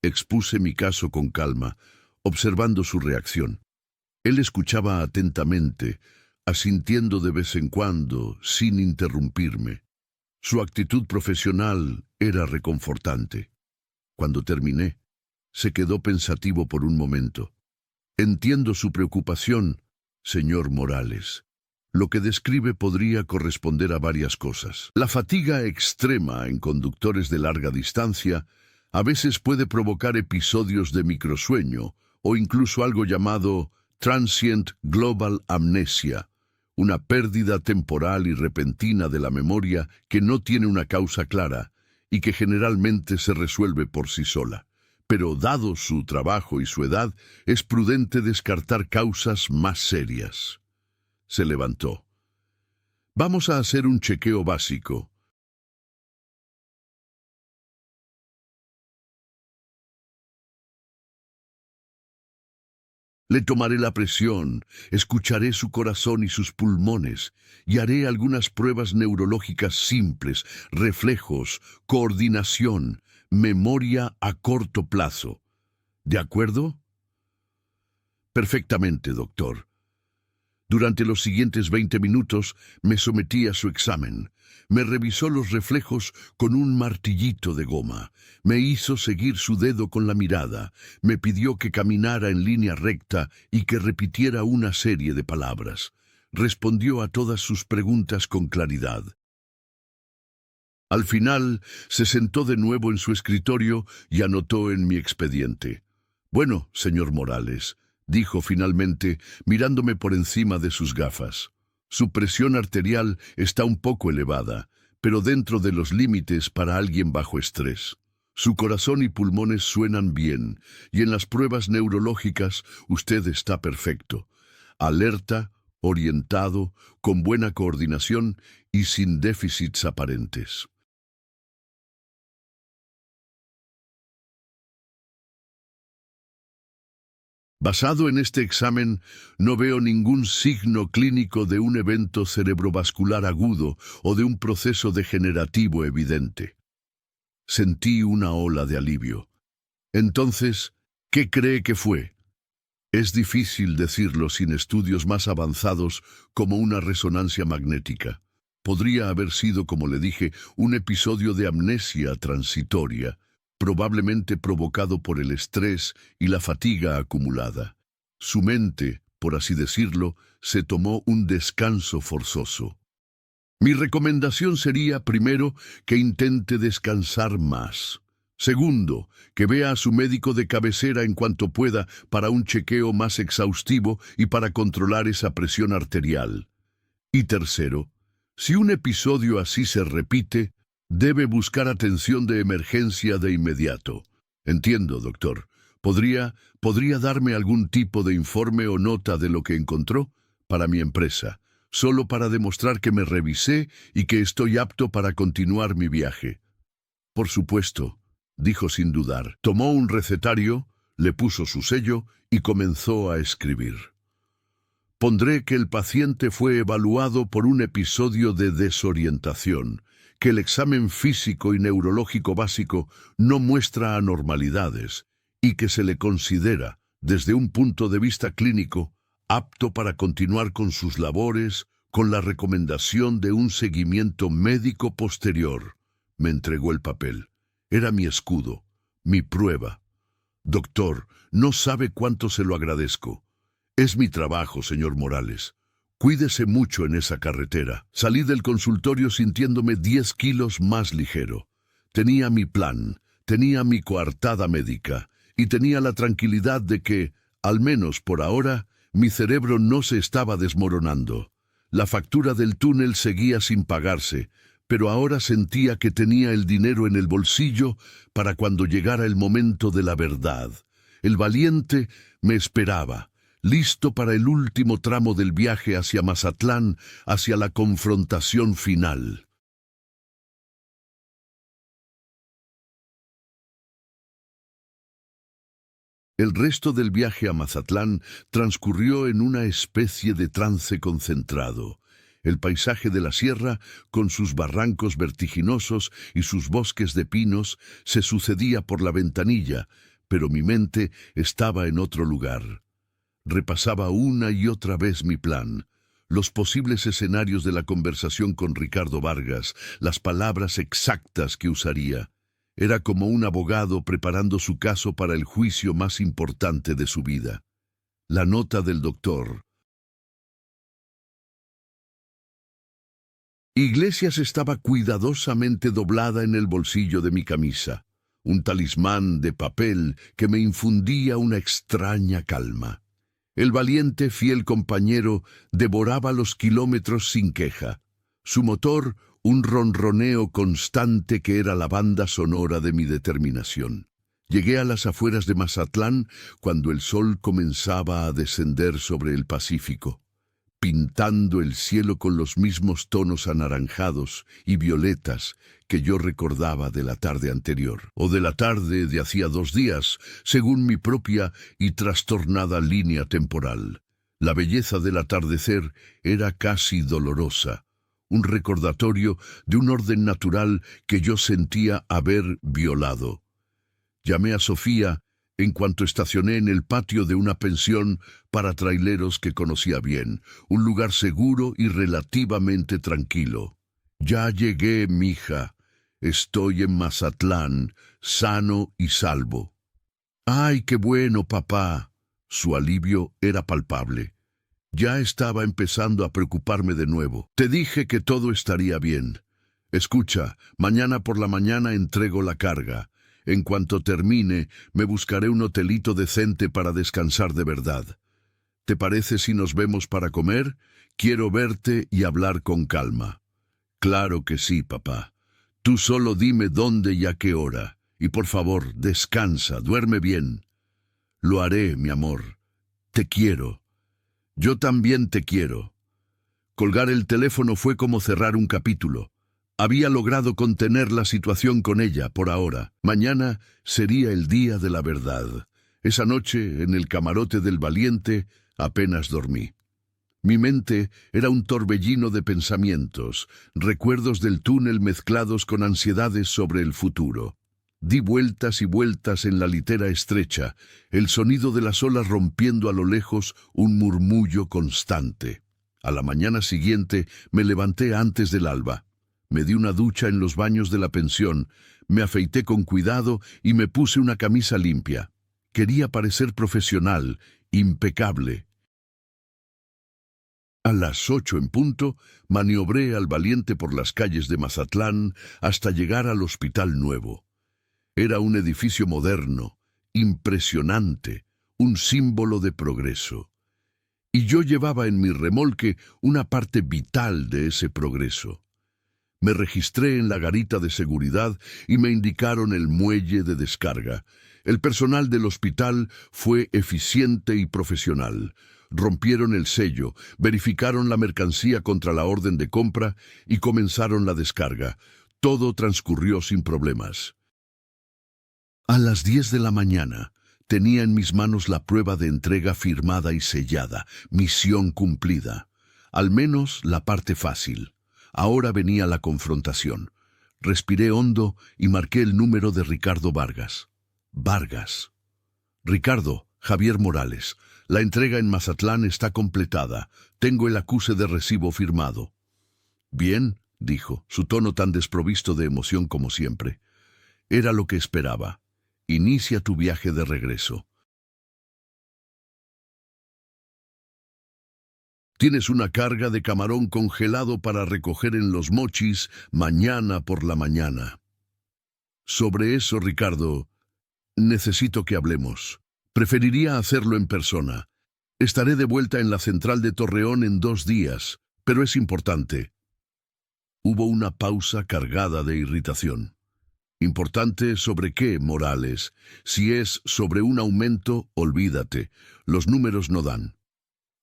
Expuse mi caso con calma, observando su reacción. Él escuchaba atentamente, asintiendo de vez en cuando, sin interrumpirme. Su actitud profesional era reconfortante. Cuando terminé, se quedó pensativo por un momento. «Entiendo su preocupación, señor Morales. Lo que describe podría corresponder a varias cosas. La fatiga extrema en conductores de larga distancia a veces puede provocar episodios de microsueño o incluso algo llamado Transient Global Amnesia, una pérdida temporal y repentina de la memoria que no tiene una causa clara y que generalmente se resuelve por sí sola. Pero dado su trabajo y su edad, es prudente descartar causas más serias». Se levantó. «Vamos a hacer un chequeo básico». «Le tomaré la presión, escucharé su corazón y sus pulmones, y haré algunas pruebas neurológicas simples, reflejos, coordinación, memoria a corto plazo. ¿De acuerdo?» «Perfectamente, doctor». Durante los siguientes 20 minutos me sometí a su examen. Me revisó los reflejos con un martillito de goma. Me hizo seguir su dedo con la mirada. Me pidió que caminara en línea recta y que repitiera una serie de palabras. Respondió a todas sus preguntas con claridad. Al final, se sentó de nuevo en su escritorio y anotó en mi expediente. «Bueno, señor Morales», dijo finalmente, mirándome por encima de sus gafas. «Su presión arterial está un poco elevada, pero dentro de los límites para alguien bajo estrés. Su corazón y pulmones suenan bien, y en las pruebas neurológicas usted está perfecto. Alerta, orientado, con buena coordinación y sin déficits aparentes». Basado en este examen, no veo ningún signo clínico de un evento cerebrovascular agudo o de un proceso degenerativo evidente. Sentí una ola de alivio. Entonces, ¿qué cree que fue? Es difícil decirlo sin estudios más avanzados como una resonancia magnética. Podría haber sido, como le dije, un episodio de amnesia transitoria, probablemente provocado por el estrés y la fatiga acumulada. Su mente, por así decirlo, se tomó un descanso forzoso. Mi recomendación sería, primero, que intente descansar más. Segundo, que vea a su médico de cabecera en cuanto pueda para un chequeo más exhaustivo y para controlar esa presión arterial. Y tercero, si un episodio así se repite, debe buscar atención de emergencia de inmediato. Entiendo, doctor. ¿Podría darme algún tipo de informe o nota de lo que encontró para mi empresa, solo para demostrar que me revisé y que estoy apto para continuar mi viaje? Por supuesto, dijo sin dudar. Tomó un recetario, le puso su sello y comenzó a escribir. Pondré que el paciente fue evaluado por un episodio de desorientación, que el examen físico y neurológico básico no muestra anormalidades y que se le considera, desde un punto de vista clínico, apto para continuar con sus labores con la recomendación de un seguimiento médico posterior. Me entregó el papel. Era mi escudo, mi prueba. Doctor, no sabe cuánto se lo agradezco. Es mi trabajo, señor Morales. Cuídese mucho en esa carretera. Salí del consultorio sintiéndome 10 kilos más ligero. Tenía mi plan, tenía mi coartada médica y tenía la tranquilidad de que, al menos por ahora, mi cerebro no se estaba desmoronando. La factura del túnel seguía sin pagarse, pero ahora sentía que tenía el dinero en el bolsillo para cuando llegara el momento de la verdad. El valiente me esperaba, listo para el último tramo del viaje hacia Mazatlán, hacia la confrontación final. El resto del viaje a Mazatlán transcurrió en una especie de trance concentrado. El paisaje de la sierra, con sus barrancos vertiginosos y sus bosques de pinos, se sucedía por la ventanilla, pero mi mente estaba en otro lugar. Repasaba una y otra vez mi plan, los posibles escenarios de la conversación con Ricardo Vargas, las palabras exactas que usaría. Era como un abogado preparando su caso para el juicio más importante de su vida. La nota del doctor. Iglesias estaba cuidadosamente doblada en el bolsillo de mi camisa, un talismán de papel que me infundía una extraña calma. El valiente, fiel compañero devoraba los kilómetros sin queja. Su motor, un ronroneo constante que era la banda sonora de mi determinación. Llegué a las afueras de Mazatlán cuando el sol comenzaba a descender sobre el Pacífico, pintando el cielo con los mismos tonos anaranjados y violetas que yo recordaba de la tarde anterior, o de la tarde de hacía 2 días, según mi propia y trastornada línea temporal. La belleza del atardecer era casi dolorosa, un recordatorio de un orden natural que yo sentía haber violado. Llamé a Sofía en cuanto estacioné en el patio de una pensión para traileros que conocía bien, un lugar seguro y relativamente tranquilo. Ya llegué, mija. Estoy en Mazatlán, sano y salvo. ¡Ay, qué bueno, papá! Su alivio era palpable. Ya estaba empezando a preocuparme de nuevo. Te dije que todo estaría bien. Escucha, mañana por la mañana entrego la carga. En cuanto termine, me buscaré un hotelito decente para descansar de verdad. ¿Te parece si nos vemos para comer? Quiero verte y hablar con calma. Claro que sí, papá. Tú solo dime dónde y a qué hora. Y por favor, descansa, duerme bien. Lo haré, mi amor. Te quiero. Yo también te quiero. Colgar el teléfono fue como cerrar un capítulo. Había logrado contener la situación con ella, por ahora. Mañana sería el día de la verdad. Esa noche, en el camarote del valiente, apenas dormí. Mi mente era un torbellino de pensamientos, recuerdos del túnel mezclados con ansiedades sobre el futuro. Di vueltas y vueltas en la litera estrecha, el sonido de las olas rompiendo a lo lejos un murmullo constante. A la mañana siguiente me levanté antes del alba. Me di una ducha en los baños de la pensión, me afeité con cuidado y me puse una camisa limpia. Quería parecer profesional, impecable. A las 8 en punto, maniobré al valiente por las calles de Mazatlán hasta llegar al Hospital Nuevo. Era un edificio moderno, impresionante, un símbolo de progreso. Y yo llevaba en mi remolque una parte vital de ese progreso. Me registré en la garita de seguridad y me indicaron el muelle de descarga. El personal del hospital fue eficiente y profesional. Rompieron el sello, verificaron la mercancía contra la orden de compra y comenzaron la descarga. Todo transcurrió sin problemas. A las 10 de la mañana, tenía en mis manos la prueba de entrega firmada y sellada. Misión cumplida. Al menos la parte fácil. Ahora venía la confrontación. Respiré hondo y marqué el número de Ricardo Vargas. Vargas. Ricardo, Javier Morales. La entrega en Mazatlán está completada. Tengo el acuse de recibo firmado. Bien, dijo, su tono tan desprovisto de emoción como siempre. Era lo que esperaba. Inicia tu viaje de regreso. Tienes una carga de camarón congelado para recoger en Los Mochis mañana por la mañana. Sobre eso, Ricardo, necesito que hablemos. Preferiría hacerlo en persona. Estaré de vuelta en la central de Torreón en 2 días, pero es importante. Hubo una pausa cargada de irritación. ¿Importante sobre qué, Morales? Si es sobre un aumento, olvídate. Los números no dan.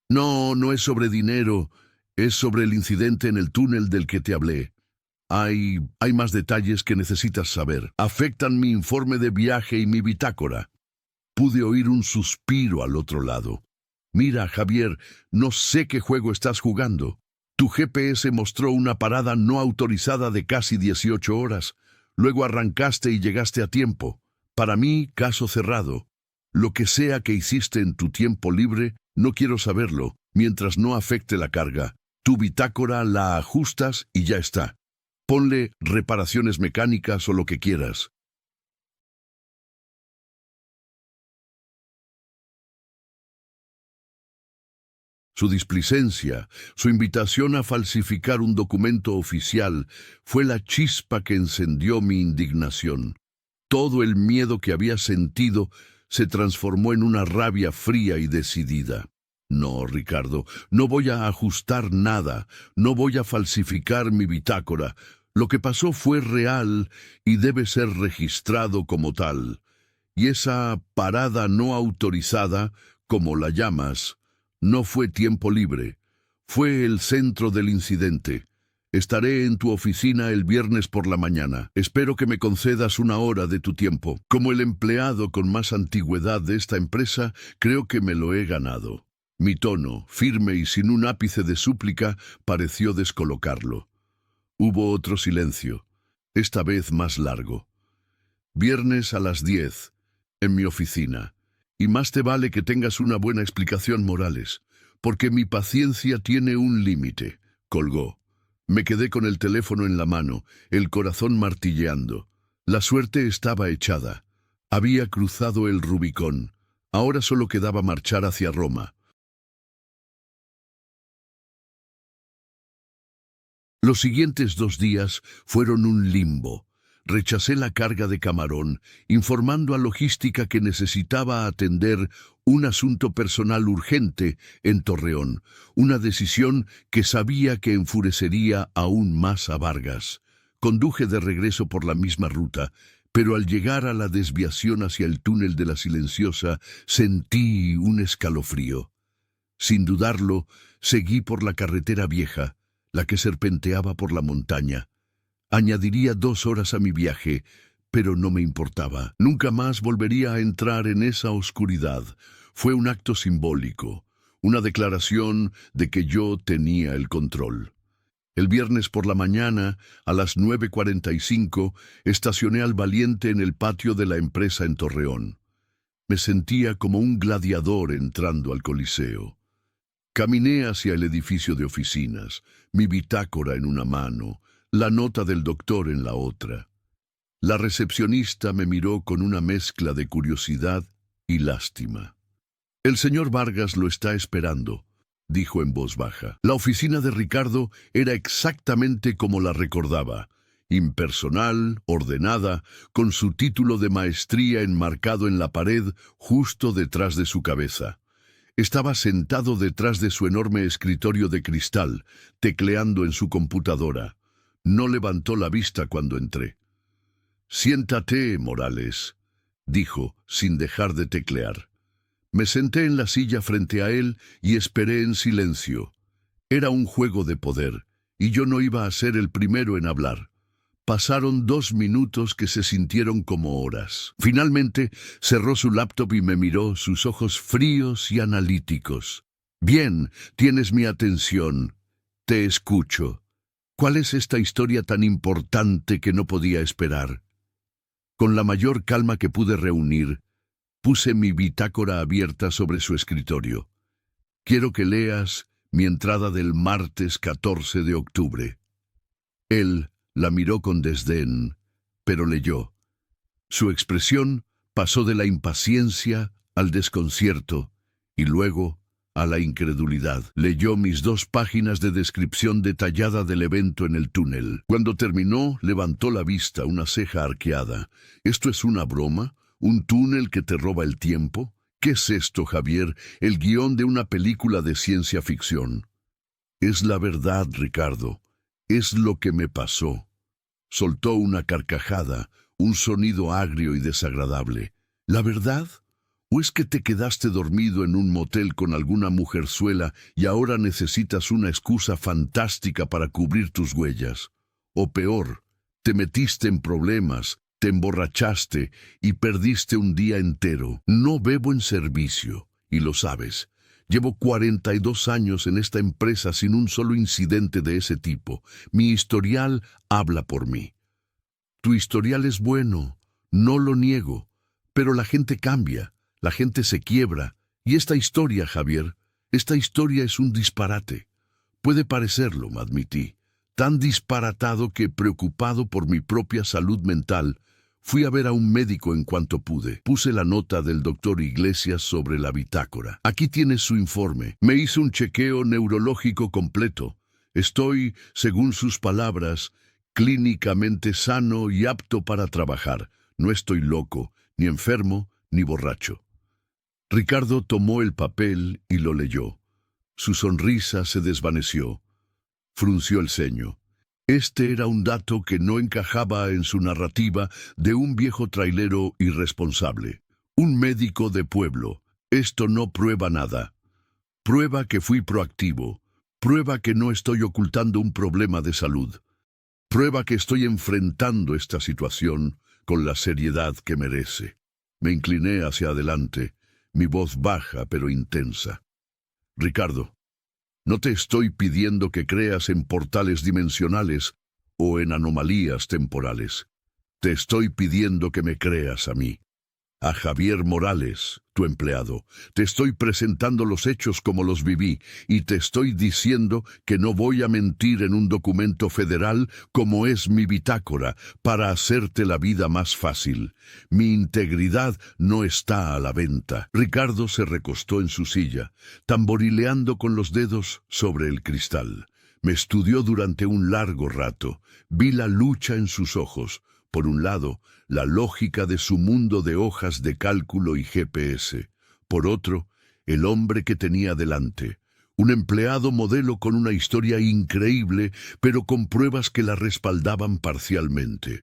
No, no es sobre dinero. Es sobre el incidente en el túnel del que te hablé. Hay más detalles que necesitas saber. Afectan mi informe de viaje y mi bitácora. Pude oír un suspiro al otro lado. Mira, Javier, no sé qué juego estás jugando. Tu GPS mostró una parada no autorizada de casi 18 horas. Luego arrancaste y llegaste a tiempo. Para mí, caso cerrado. Lo que sea que hiciste en tu tiempo libre, no quiero saberlo, mientras no afecte la carga. Tu bitácora la ajustas y ya está. Ponle reparaciones mecánicas o lo que quieras. Su displicencia, su invitación a falsificar un documento oficial, fue la chispa que encendió mi indignación. Todo el miedo que había sentido se transformó en una rabia fría y decidida. No, Ricardo, no voy a ajustar nada, no voy a falsificar mi bitácora. Lo que pasó fue real y debe ser registrado como tal. Y esa parada no autorizada, como la llamas, no fue tiempo libre. Fue el centro del incidente. Estaré en tu oficina el viernes por la mañana. Espero que me concedas 1 hora de tu tiempo. Como el empleado con más antigüedad de esta empresa, creo que me lo he ganado. Mi tono, firme y sin un ápice de súplica, pareció descolocarlo. Hubo otro silencio, esta vez más largo. Viernes a las 10, en mi oficina. Y más te vale que tengas una buena explicación, Morales, porque mi paciencia tiene un límite. Colgó. Me quedé con el teléfono en la mano, el corazón martilleando. La suerte estaba echada. Había cruzado el Rubicón. Ahora solo quedaba marchar hacia Roma. Los siguientes 2 días fueron un limbo. Rechacé la carga de camarón, informando a logística que necesitaba atender un asunto personal urgente en Torreón, una decisión que sabía que enfurecería aún más a Vargas. Conduje de regreso por la misma ruta, pero al llegar a la desviación hacia el túnel de la Silenciosa, sentí un escalofrío. Sin dudarlo, seguí por la carretera vieja, la que serpenteaba por la montaña. Añadiría 2 horas a mi viaje, pero no me importaba. Nunca más volvería a entrar en esa oscuridad. Fue un acto simbólico, una declaración de que yo tenía el control. El viernes por la mañana, a las 9:45, estacioné al valiente en el patio de la empresa en Torreón. Me sentía como un gladiador entrando al Coliseo. Caminé hacia el edificio de oficinas, mi bitácora en una mano, la nota del doctor en la otra. La recepcionista me miró con una mezcla de curiosidad y lástima. «El señor Vargas lo está esperando», dijo en voz baja. La oficina de Ricardo era exactamente como la recordaba, impersonal, ordenada, con su título de maestría enmarcado en la pared justo detrás de su cabeza. Estaba sentado detrás de su enorme escritorio de cristal, tecleando en su computadora. No levantó la vista cuando entré. «Siéntate, Morales», dijo, sin dejar de teclear. Me senté en la silla frente a él y esperé en silencio. Era un juego de poder, y yo no iba a ser el primero en hablar. Pasaron 2 minutos que se sintieron como horas. Finalmente, cerró su laptop y me miró, sus ojos fríos y analíticos. «Bien, tienes mi atención. Te escucho. ¿Cuál es esta historia tan importante que no podía esperar?» Con la mayor calma que pude reunir, puse mi bitácora abierta sobre su escritorio. «Quiero que leas mi entrada del martes 14 de octubre». Él la miró con desdén, pero leyó. Su expresión pasó de la impaciencia al desconcierto y luego a la incredulidad. Leyó mis 2 páginas de descripción detallada del evento en el túnel. Cuando terminó, levantó la vista, una ceja arqueada. «¿Esto es una broma? ¿Un túnel que te roba el tiempo? ¿Qué es esto, Javier? ¿El guión de una película de ciencia ficción?» «Es la verdad, Ricardo. Es lo que me pasó». Soltó una carcajada, un sonido agrio y desagradable. «¿La verdad? ¿O es que te quedaste dormido en un motel con alguna mujerzuela y ahora necesitas una excusa fantástica para cubrir tus huellas? O peor, te metiste en problemas, te emborrachaste y perdiste un día entero. No bebo en servicio, y lo sabes. Llevo 42 años en esta empresa sin un solo incidente de ese tipo. Mi historial habla por mí». «Tu historial es bueno, no lo niego, pero la gente cambia, la gente se quiebra, y esta historia, Javier, esta historia es un disparate». «Puede parecerlo», admití, tan disparatado que, preocupado por mi propia salud mental, fui a ver a un médico en cuanto pude. Puse la nota del doctor Iglesias sobre la bitácora. «Aquí tienes su informe. Me hizo un chequeo neurológico completo. Estoy, según sus palabras, clínicamente sano y apto para trabajar. No estoy loco, ni enfermo, ni borracho». Ricardo tomó el papel y lo leyó. Su sonrisa se desvaneció. Frunció el ceño. Este era un dato que no encajaba en su narrativa de un viejo trailero irresponsable. Un médico de pueblo. Esto no prueba nada. Prueba que fui proactivo. Prueba que no estoy ocultando un problema de salud. Prueba que estoy enfrentando esta situación con la seriedad que merece. Me incliné hacia adelante, mi voz baja pero intensa. «Ricardo, no te estoy pidiendo que creas en portales dimensionales o en anomalías temporales. Te estoy pidiendo que me creas a mí, a Javier Morales, tu empleado. Te estoy presentando los hechos como los viví y te estoy diciendo que no voy a mentir en un documento federal como es mi bitácora para hacerte la vida más fácil. Mi integridad no está a la venta». Ricardo se recostó en su silla, tamborileando con los dedos sobre el cristal. Me estudió durante un largo rato. Vi la lucha en sus ojos. Por un lado, la lógica de su mundo de hojas de cálculo y GPS. Por otro, el hombre que tenía delante. Un empleado modelo con una historia increíble, pero con pruebas que la respaldaban parcialmente.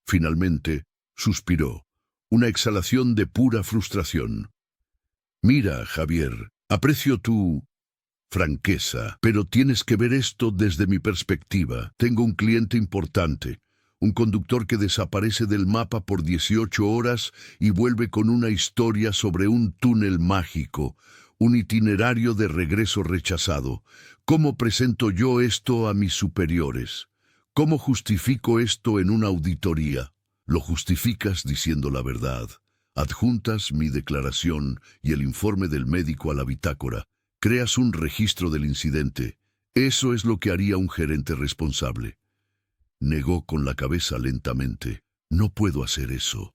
Finalmente, suspiró. Una exhalación de pura frustración. «Mira, Javier, aprecio tu franqueza, pero tienes que ver esto desde mi perspectiva. Tengo un cliente importante. Un conductor que desaparece del mapa por 18 horas y vuelve con una historia sobre un túnel mágico, un itinerario de regreso rechazado. ¿Cómo presento yo esto a mis superiores? ¿Cómo justifico esto en una auditoría? Lo justificas diciendo la verdad. Adjuntas mi declaración y el informe del médico a la bitácora. Creas un registro del incidente. Eso es lo que haría un gerente responsable. negó con la cabeza lentamente. No puedo hacer eso.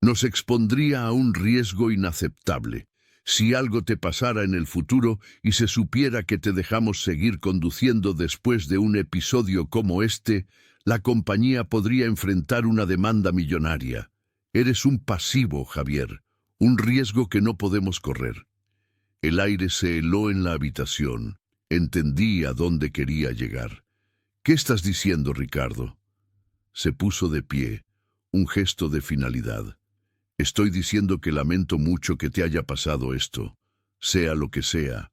Nos expondría a un riesgo inaceptable. Si algo te pasara en el futuro y se supiera que te dejamos seguir conduciendo después de un episodio como este, la compañía podría enfrentar una demanda millonaria. Eres un pasivo, Javier, un riesgo que no podemos correr. El aire se heló en la habitación. Entendí a dónde quería llegar. ¿Qué estás diciendo, Ricardo? Se puso de pie, un gesto de finalidad. Estoy diciendo que lamento mucho que te haya pasado esto, sea lo que sea.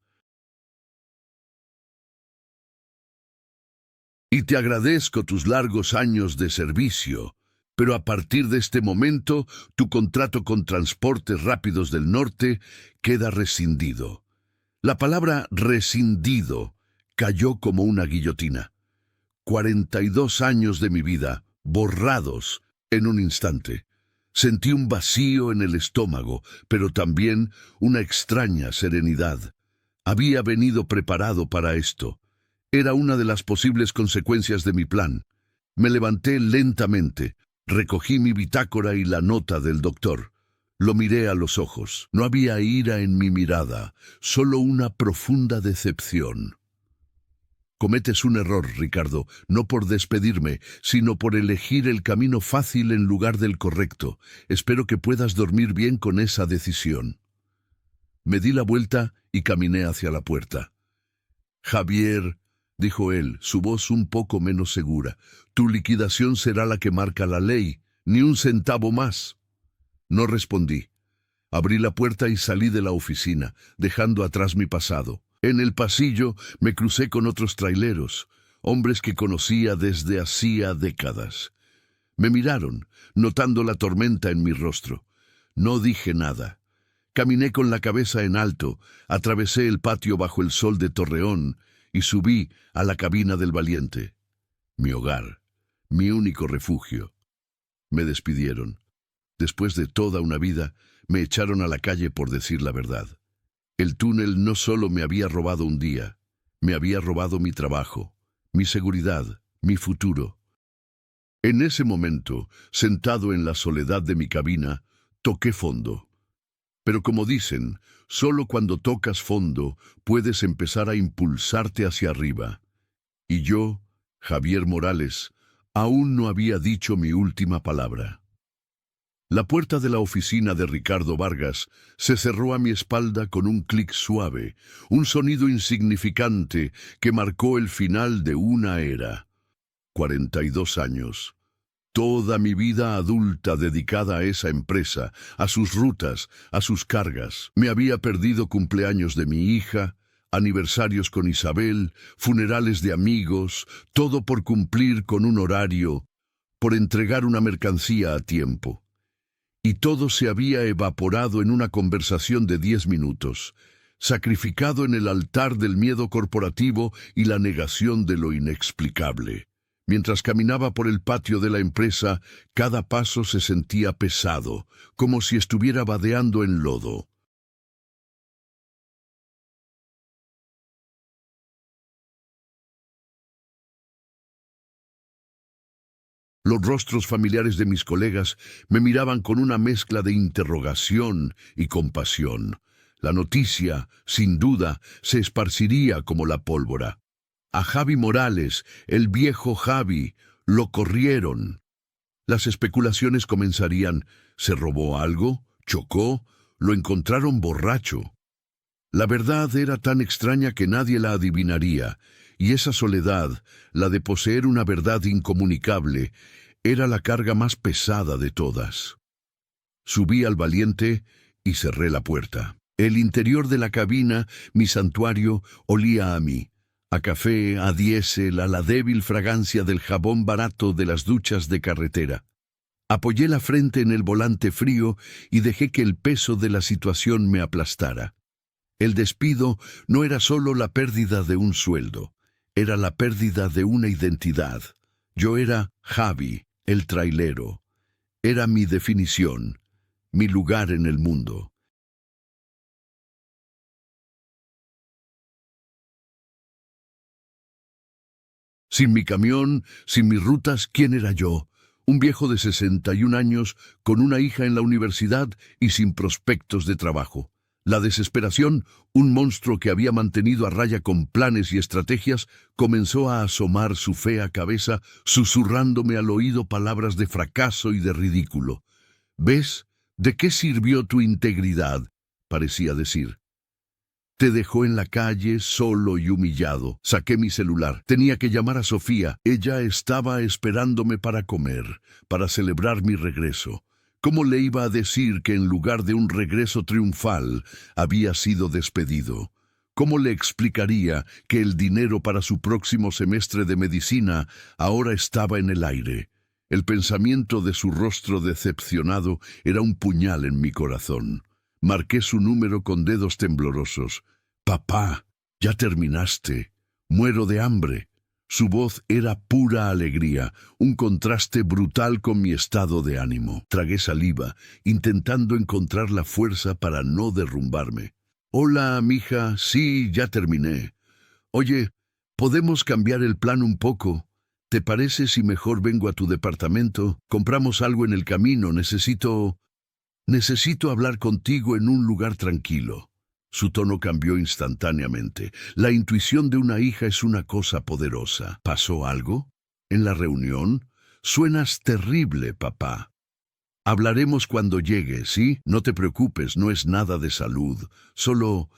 Y te agradezco tus largos años de servicio, pero a partir de este momento, tu contrato con Transportes Rápidos del Norte queda rescindido. La palabra rescindido cayó como una guillotina. 42 años de mi vida, borrados en un instante. Sentí un vacío en el estómago, pero también una extraña serenidad. Había venido preparado para esto. Era una de las posibles consecuencias de mi plan. Me levanté lentamente, recogí mi bitácora y la nota del doctor. Lo miré a los ojos. No había ira en mi mirada, solo una profunda decepción. Cometes un error, Ricardo, no por despedirme, sino por elegir el camino fácil en lugar del correcto. Espero que puedas dormir bien con esa decisión. Me di la vuelta y caminé hacia la puerta. Javier, dijo él, su voz un poco menos segura, tu liquidación será la que marca la ley, ni un centavo más. No respondí. Abrí la puerta y salí de la oficina, dejando atrás mi pasado. En el pasillo me crucé con otros traileros, hombres que conocía desde hacía décadas. Me miraron, notando la tormenta en mi rostro. No dije nada. Caminé con la cabeza en alto, atravesé el patio bajo el sol de Torreón y subí a la cabina del Valiente. Mi hogar, mi único refugio. Me despidieron. Después de toda una vida, me echaron a la calle por decir la verdad. El túnel no solo me había robado un día, me había robado mi trabajo, mi seguridad, mi futuro. En ese momento, sentado en la soledad de mi cabina, toqué fondo. Pero como dicen, solo cuando tocas fondo puedes empezar a impulsarte hacia arriba. Y yo, Javier Morales, aún no había dicho mi última palabra. La puerta de la oficina de Ricardo Vargas se cerró a mi espalda con un clic suave, un sonido insignificante que marcó el final de una era. 42 años. Toda mi vida adulta dedicada a esa empresa, a sus rutas, a sus cargas. Me había perdido cumpleaños de mi hija, aniversarios con Isabel, funerales de amigos, todo por cumplir con un horario, por entregar una mercancía a tiempo. Y todo se había evaporado en una conversación de 10 minutos, sacrificado en el altar del miedo corporativo y la negación de lo inexplicable. Mientras caminaba por el patio de la empresa, cada paso se sentía pesado, como si estuviera vadeando en lodo. Los rostros familiares de mis colegas me miraban con una mezcla de interrogación y compasión. La noticia, sin duda, se esparciría como la pólvora. A Javi Morales, el viejo Javi, lo corrieron. Las especulaciones comenzarían. ¿Se robó algo? ¿Chocó? ¿Lo encontraron borracho? La verdad era tan extraña que nadie la adivinaría, y esa soledad, la de poseer una verdad incomunicable, era la carga más pesada de todas. Subí al Valiente y cerré la puerta. El interior de la cabina, mi santuario, olía a mí, a café, a diésel, a la débil fragancia del jabón barato de las duchas de carretera. Apoyé la frente en el volante frío y dejé que el peso de la situación me aplastara. El despido no era solo la pérdida de un sueldo, era la pérdida de una identidad. Yo era Javi, el trailero. Era mi definición, mi lugar en el mundo. Sin mi camión, sin mis rutas, ¿quién era yo? Un viejo de 61 años, con una hija en la universidad y sin prospectos de trabajo. La desesperación, un monstruo que había mantenido a raya con planes y estrategias, comenzó a asomar su fea cabeza, susurrándome al oído palabras de fracaso y de ridículo. ¿Ves? ¿De qué sirvió tu integridad?, parecía decir. Te dejó en la calle, solo y humillado. Saqué mi celular. Tenía que llamar a Sofía. Ella estaba esperándome para comer, para celebrar mi regreso. ¿Cómo le iba a decir que en lugar de un regreso triunfal había sido despedido? ¿Cómo le explicaría que el dinero para su próximo semestre de medicina ahora estaba en el aire? El pensamiento de su rostro decepcionado era un puñal en mi corazón. Marqué su número con dedos temblorosos. «Papá, ya terminaste. Muero de hambre». Su voz era pura alegría, un contraste brutal con mi estado de ánimo. Tragué saliva, intentando encontrar la fuerza para no derrumbarme. «Hola, mija, sí, ya terminé. Oye, ¿podemos cambiar el plan un poco? ¿Te parece si mejor vengo a tu departamento? Compramos algo en el camino, necesito hablar contigo en un lugar tranquilo». Su tono cambió instantáneamente. La intuición de una hija es una cosa poderosa. ¿Pasó algo? ¿En la reunión? Suenas terrible, papá. Hablaremos cuando llegue, ¿sí? No te preocupes, no es nada de salud. Solo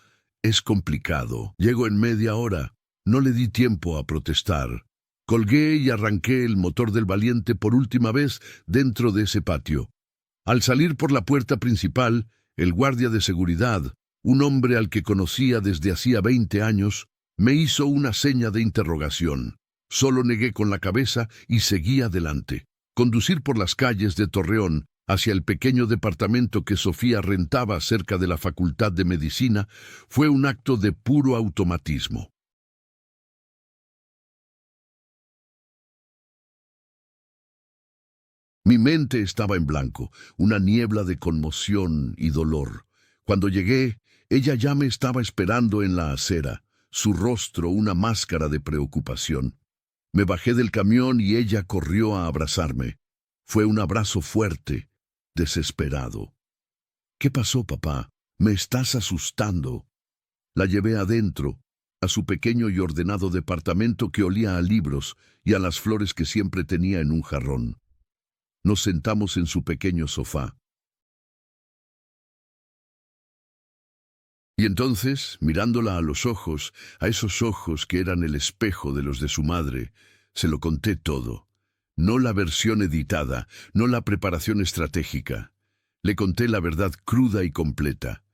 es complicado. Llego en media hora. No le di tiempo a protestar. Colgué y arranqué el motor del Valiente por última vez dentro de ese patio. Al salir por la puerta principal, el guardia de seguridad, un hombre al que conocía desde hacía 20 años, me hizo una seña de interrogación. Solo negué con la cabeza y seguí adelante. Conducir por las calles de Torreón hacia el pequeño departamento que Sofía rentaba cerca de la Facultad de Medicina fue un acto de puro automatismo. Mi mente estaba en blanco, una niebla de conmoción y dolor. Cuando llegué, ella ya me estaba esperando en la acera, su rostro una máscara de preocupación. Me bajé del camión y ella corrió a abrazarme. Fue un abrazo fuerte, desesperado. «¿Qué pasó, papá? Me estás asustando». La llevé adentro, a su pequeño y ordenado departamento que olía a libros y a las flores que siempre tenía en un jarrón. Nos sentamos en su pequeño sofá. Y entonces, mirándola a los ojos, a esos ojos que eran el espejo de los de su madre, se lo conté todo. No la versión editada, no la preparación estratégica. Le conté la verdad cruda y completa.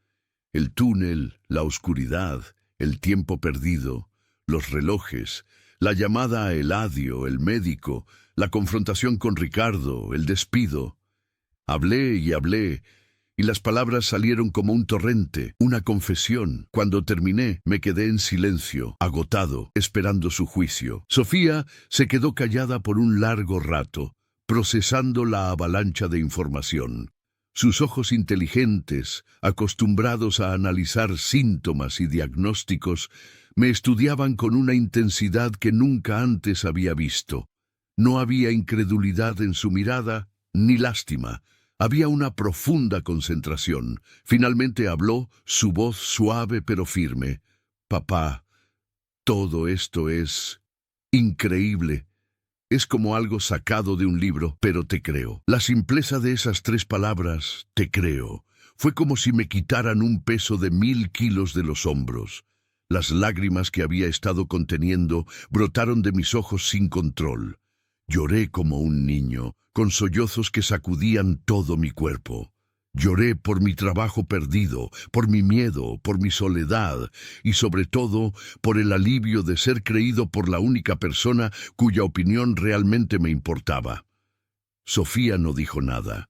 El túnel, la oscuridad, el tiempo perdido, los relojes, la llamada a Eladio, el médico, la confrontación con Ricardo, el despido. Hablé y hablé, y las palabras salieron como un torrente, una confesión. Cuando terminé, me quedé en silencio, agotado, esperando su juicio. Sofía se quedó callada por un largo rato, procesando la avalancha de información. Sus ojos inteligentes, acostumbrados a analizar síntomas y diagnósticos, me estudiaban con una intensidad que nunca antes había visto. No había incredulidad en su mirada, ni lástima. Había una profunda concentración. Finalmente habló, su voz suave pero firme. «Papá, todo esto es increíble. Es como algo sacado de un libro, pero te creo». La simpleza de esas 3 palabras, «te creo», fue como si me quitaran un peso de 1000 kilos de los hombros. Las lágrimas que había estado conteniendo brotaron de mis ojos sin control. Lloré como un niño, con sollozos que sacudían todo mi cuerpo. Lloré por mi trabajo perdido, por mi miedo, por mi soledad y sobre todo por el alivio de ser creído por la única persona cuya opinión realmente me importaba. Sofía no dijo nada.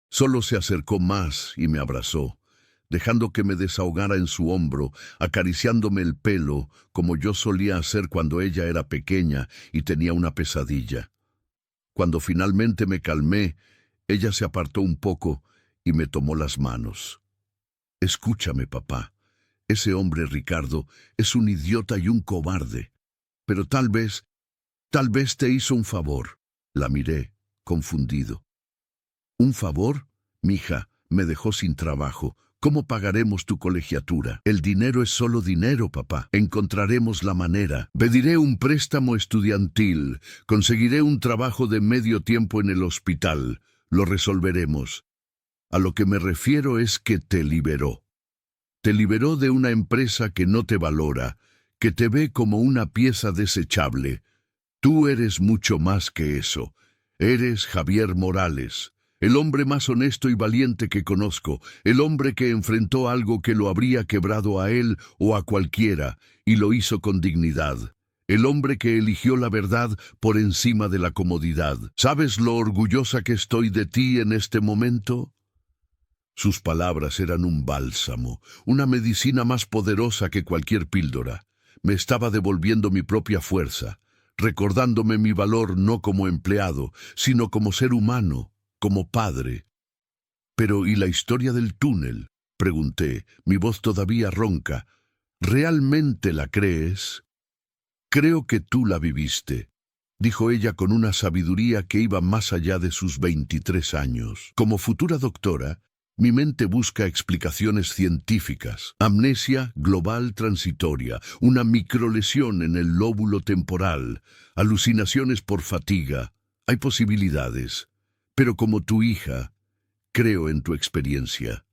Solo se acercó más y me abrazó, dejando que me desahogara en su hombro, acariciándome el pelo, como yo solía hacer cuando ella era pequeña y tenía una pesadilla. Cuando finalmente me calmé, ella se apartó un poco y me tomó las manos. «Escúchame, papá. Ese hombre, Ricardo, es un idiota y un cobarde. Pero tal vez te hizo un favor. La miré, confundido. ¿Un favor? Mija, me dejó sin trabajo. ¿Cómo pagaremos tu colegiatura? El dinero es solo dinero, papá. Encontraremos la manera. Pediré un préstamo estudiantil. Conseguiré un trabajo de medio tiempo en el hospital. Lo resolveremos. A lo que me refiero es que te liberó. Te liberó de una empresa que no te valora, que te ve como una pieza desechable. Tú eres mucho más que eso. Eres Javier Morales. El hombre más honesto y valiente que conozco, el hombre que enfrentó algo que lo habría quebrado a él o a cualquiera, y lo hizo con dignidad. El hombre que eligió la verdad por encima de la comodidad. ¿Sabes lo orgullosa que estoy de ti en este momento? Sus palabras eran un bálsamo, una medicina más poderosa que cualquier píldora. Me estaba devolviendo mi propia fuerza, recordándome mi valor no como empleado, sino como ser humano, como padre. «Pero, ¿y la historia del túnel?», pregunté, mi voz todavía ronca. «¿Realmente la crees?» «Creo que tú la viviste», dijo ella con una sabiduría que iba más allá de sus 23 años. Como futura doctora, mi mente busca explicaciones científicas. Amnesia global transitoria, una microlesión en el lóbulo temporal, alucinaciones por fatiga. Hay posibilidades. Pero como tu hija, creo en tu experiencia.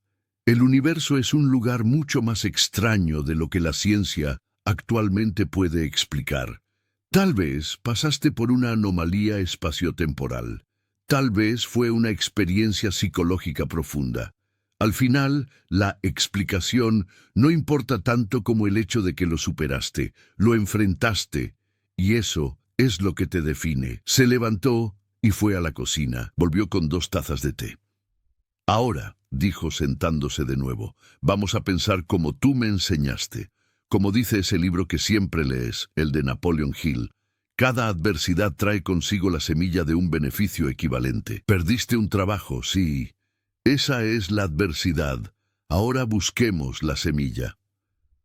El universo es un lugar mucho más extraño de lo que la ciencia actualmente puede explicar. Tal vez pasaste por una anomalía espaciotemporal. Tal vez fue una experiencia psicológica profunda. Al final, la explicación no importa tanto como el hecho de que lo superaste, lo enfrentaste, y eso es lo que te define. Se levantó y fue a la cocina. Volvió con 2 tazas de té. «Ahora», dijo sentándose de nuevo, «vamos a pensar como tú me enseñaste. Como dice ese libro que siempre lees, el de Napoleon Hill, cada adversidad trae consigo la semilla de un beneficio equivalente. Perdiste un trabajo, sí. Esa es la adversidad. Ahora busquemos la semilla».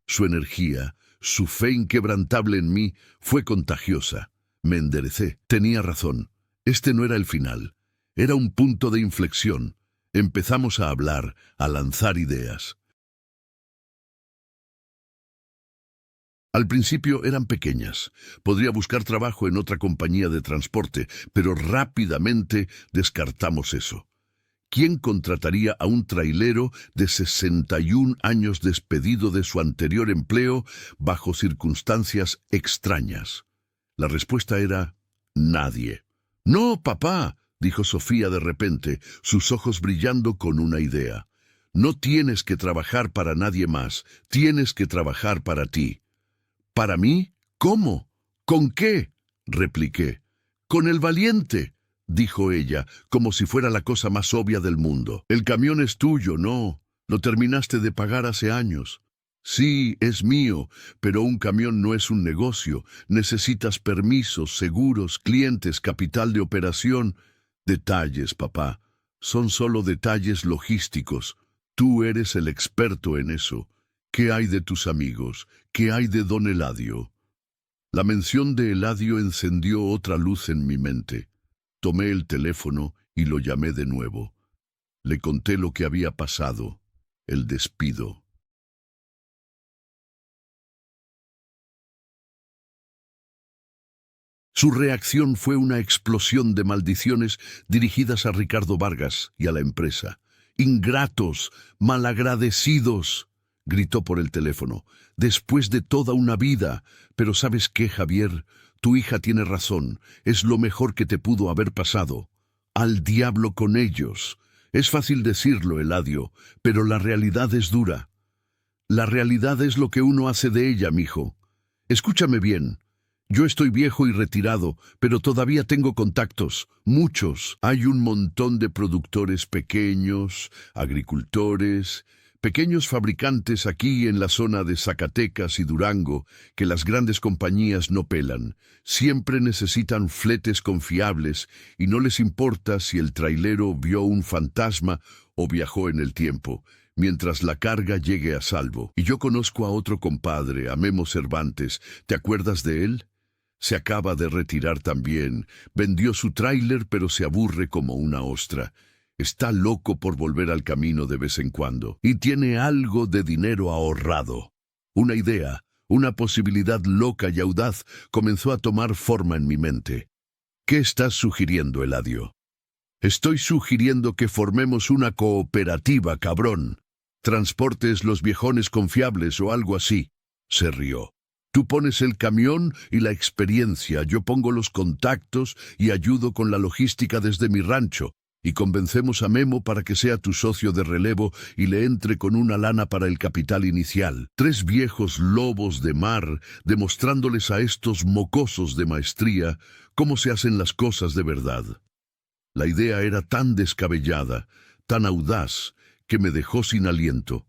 Su energía, su fe inquebrantable en mí, fue contagiosa. Me enderecé. Tenía razón. Este no era el final. Era un punto de inflexión. Empezamos a hablar, a lanzar ideas. Al principio eran pequeñas. Podría buscar trabajo en otra compañía de transporte, pero rápidamente descartamos eso. ¿Quién contrataría a un trailero de 61 años despedido de su anterior empleo bajo circunstancias extrañas? La respuesta era nadie. «No, papá», dijo Sofía de repente, sus ojos brillando con una idea. «No tienes que trabajar para nadie más, tienes que trabajar para ti». «¿Para mí? ¿Cómo? ¿Con qué?», repliqué. «Con el valiente», dijo ella, como si fuera la cosa más obvia del mundo. «El camión es tuyo, ¿no? Lo terminaste de pagar hace años». «Sí, es mío, pero un camión no es un negocio. Necesitas permisos, seguros, clientes, capital de operación». «Detalles, papá. Son solo detalles logísticos. Tú eres el experto en eso. ¿Qué hay de tus amigos? ¿Qué hay de don Eladio?» La mención de Eladio encendió otra luz en mi mente. Tomé el teléfono y lo llamé de nuevo. Le conté lo que había pasado, el despido. Su reacción fue una explosión de maldiciones dirigidas a Ricardo Vargas y a la empresa. «Ingratos, malagradecidos», gritó por el teléfono, «después de toda una vida. Pero ¿sabes qué, Javier? Tu hija tiene razón. Es lo mejor que te pudo haber pasado. Al diablo con ellos. Es fácil decirlo, Eladio, pero la realidad es dura. La realidad es lo que uno hace de ella, mijo. Escúchame bien. Yo estoy viejo y retirado, pero todavía tengo contactos, muchos. Hay un montón de productores pequeños, agricultores, pequeños fabricantes aquí en la zona de Zacatecas y Durango que las grandes compañías no pelan. Siempre necesitan fletes confiables y no les importa si el trailero vio un fantasma o viajó en el tiempo. mientras la carga llegue a salvo. Y yo conozco a otro compadre, a Memo Cervantes. ¿Te acuerdas de él? Se acaba de retirar también. Vendió su tráiler, pero se aburre como una ostra. Está loco por volver al camino de vez en cuando. Y tiene algo de dinero ahorrado. Una idea, una posibilidad loca y audaz comenzó a tomar forma en mi mente. ¿Qué estás sugiriendo, Eladio? Estoy sugiriendo que formemos una cooperativa, cabrón. Transportes Los Viejones Confiables o algo así. Se rió. Tú pones el camión y la experiencia, yo pongo los contactos y ayudo con la logística desde mi rancho, y convencemos a Memo para que sea tu socio de relevo y le entre con una lana para el capital inicial. 3 viejos lobos de mar, demostrándoles a estos mocosos de maestría cómo se hacen las cosas de verdad. La idea era tan descabellada, tan audaz, que me dejó sin aliento.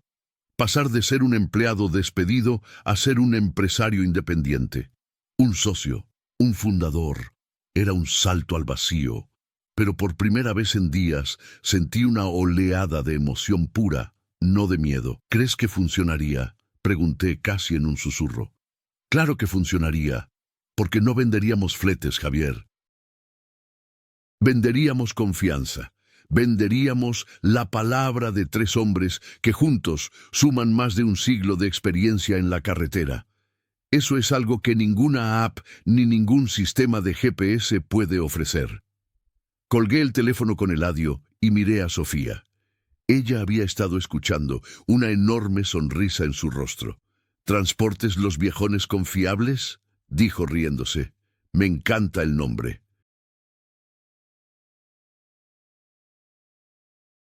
Pasar de ser un empleado despedido a ser un empresario independiente. Un socio, un fundador. Era un salto al vacío. Pero por primera vez en días sentí una oleada de emoción pura, no de miedo. ¿Crees que funcionaría?, pregunté casi en un susurro. Claro que funcionaría, porque no venderíamos fletes, Javier. Venderíamos confianza. Venderíamos la palabra de 3 hombres que juntos suman más de un siglo de experiencia en la carretera. Eso es algo que ninguna app ni ningún sistema de GPS puede ofrecer. Colgué el teléfono con Eladio y miré a Sofía. Ella había estado escuchando, una enorme sonrisa en su rostro. ¿Transportes Los Viejones Confiables?, dijo riéndose. Me encanta el nombre.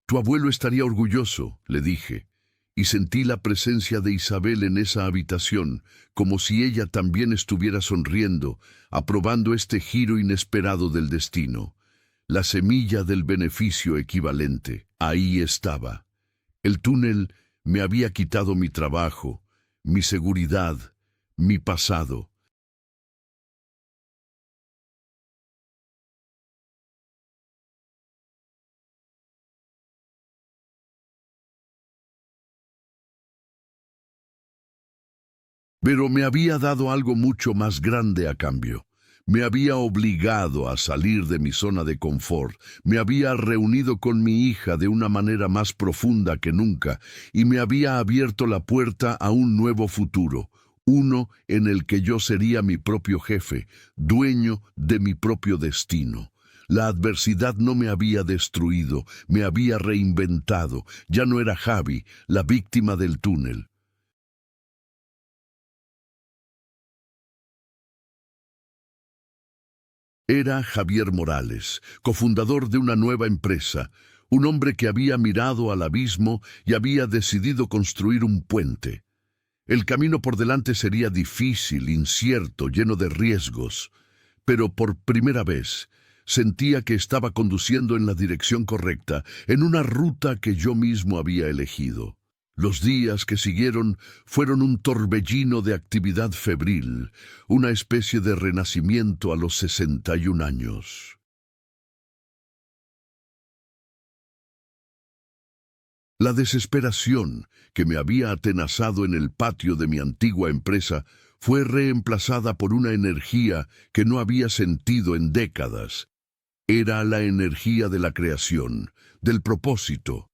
Tu abuelo estaría orgulloso, le dije, y sentí la presencia de Isabel en esa habitación, como si ella también estuviera sonriendo, aprobando este giro inesperado del destino. La semilla del beneficio equivalente, ahí estaba. El túnel me había quitado mi trabajo, mi seguridad, mi pasado. Pero me había dado algo mucho más grande a cambio. Me había obligado a salir de mi zona de confort, me había reunido con mi hija de una manera más profunda que nunca y me había abierto la puerta a un nuevo futuro, uno en el que yo sería mi propio jefe, dueño de mi propio destino. La adversidad no me había destruido, me había reinventado. Ya no era Javi, la víctima del túnel. Era Javier Morales, cofundador de una nueva empresa, un hombre que había mirado al abismo y había decidido construir un puente. El camino por delante sería difícil, incierto, lleno de riesgos, pero por primera vez sentía que estaba conduciendo en la dirección correcta, en una ruta que yo mismo había elegido. Los días que siguieron fueron un torbellino de actividad febril, una especie de renacimiento a los 61 años. La desesperación que me había atenazado en el patio de mi antigua empresa fue reemplazada por una energía que no había sentido en décadas. Era la energía de la creación, del propósito.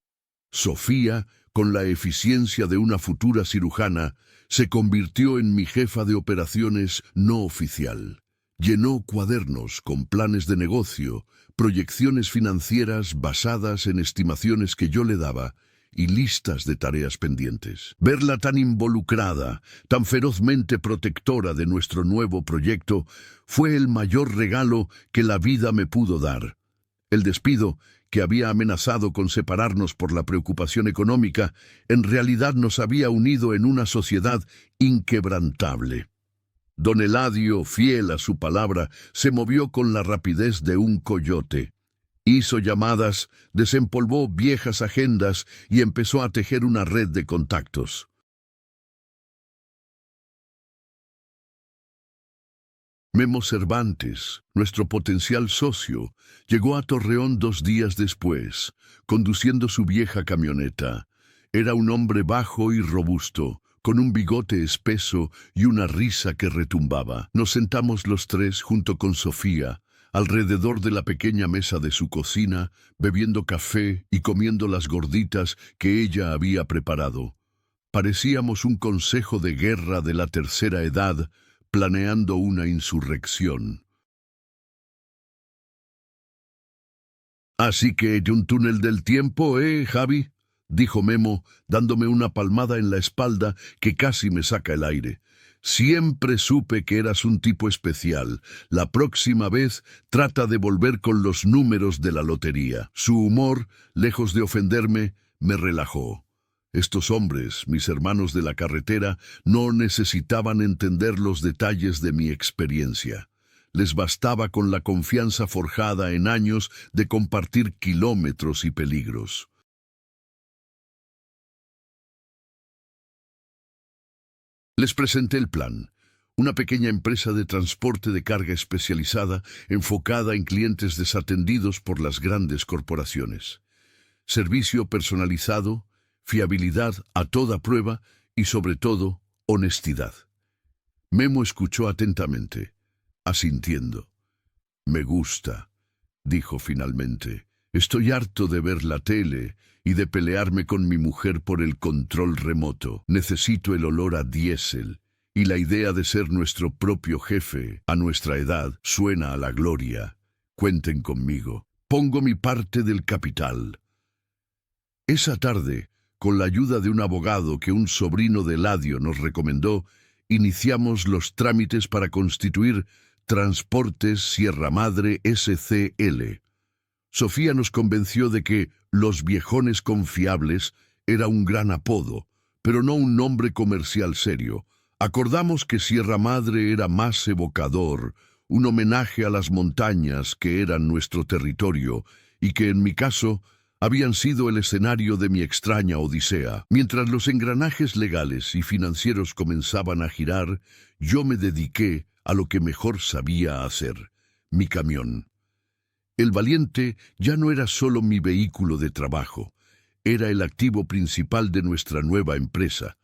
Sofía, con la eficiencia de una futura cirujana, se convirtió en mi jefa de operaciones no oficial. Llenó cuadernos con planes de negocio, proyecciones financieras basadas en estimaciones que yo le daba y listas de tareas pendientes. Verla tan involucrada, tan ferozmente protectora de nuestro nuevo proyecto, fue el mayor regalo que la vida me pudo dar. El despido, que había amenazado con separarnos por la preocupación económica, en realidad nos había unido en una sociedad inquebrantable. Don Eladio, fiel a su palabra, se movió con la rapidez de un coyote. Hizo llamadas, desempolvó viejas agendas y empezó a tejer una red de contactos. Memo Cervantes, nuestro potencial socio, llegó a Torreón 2 días después, conduciendo su vieja camioneta. Era un hombre bajo y robusto, con un bigote espeso y una risa que retumbaba. Nos sentamos los tres junto con Sofía, alrededor de la pequeña mesa de su cocina, bebiendo café y comiendo las gorditas que ella había preparado. Parecíamos un consejo de guerra de la tercera edad, planeando una insurrección. «Así que un túnel del tiempo, Javi?» dijo Memo, dándome una palmada en la espalda que casi me saca el aire. «Siempre supe que eras un tipo especial. La próxima vez trata de volver con los números de la lotería». Su humor, lejos de ofenderme, me relajó. Estos hombres, mis hermanos de la carretera, no necesitaban entender los detalles de mi experiencia. Les bastaba con la confianza forjada en años de compartir kilómetros y peligros. Les presenté el plan, una pequeña empresa de transporte de carga especializada enfocada en clientes desatendidos por las grandes corporaciones. Servicio personalizado, fiabilidad a toda prueba y, sobre todo, honestidad. Memo escuchó atentamente, asintiendo. «Me gusta», dijo finalmente. «Estoy harto de ver la tele y de pelearme con mi mujer por el control remoto. Necesito el olor a diésel, y la idea de ser nuestro propio jefe, a nuestra edad, suena a la gloria. Cuenten conmigo. Pongo mi parte del capital». Esa tarde, con la ayuda de un abogado que un sobrino de Eladio nos recomendó, iniciamos los trámites para constituir Transportes Sierra Madre SCL. Sofía nos convenció de que Los Viejones Confiables era un gran apodo, pero no un nombre comercial serio. Acordamos que Sierra Madre era más evocador, un homenaje a las montañas que eran nuestro territorio y que, en mi caso, habían sido el escenario de mi extraña odisea. Mientras los engranajes legales y financieros comenzaban a girar, yo me dediqué a lo que mejor sabía hacer: mi camión. El Valiente ya no era solo mi vehículo de trabajo, era el activo principal de nuestra nueva empresa.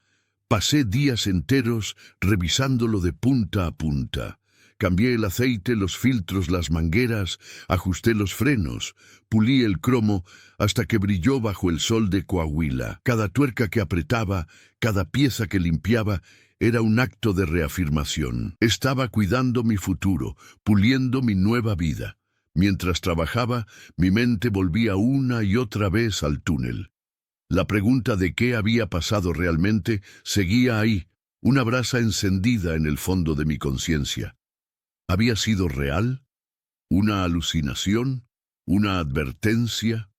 Pasé días enteros revisándolo de punta a punta. Cambié el aceite, los filtros, las mangueras, ajusté los frenos, pulí el cromo hasta que brilló bajo el sol de Coahuila. Cada tuerca que apretaba, cada pieza que limpiaba, era un acto de reafirmación. Estaba cuidando mi futuro, puliendo mi nueva vida. Mientras trabajaba, mi mente volvía una y otra vez al túnel. La pregunta de qué había pasado realmente seguía ahí, una brasa encendida en el fondo de mi conciencia. ¿Había sido real? ¿Una alucinación? ¿Una advertencia?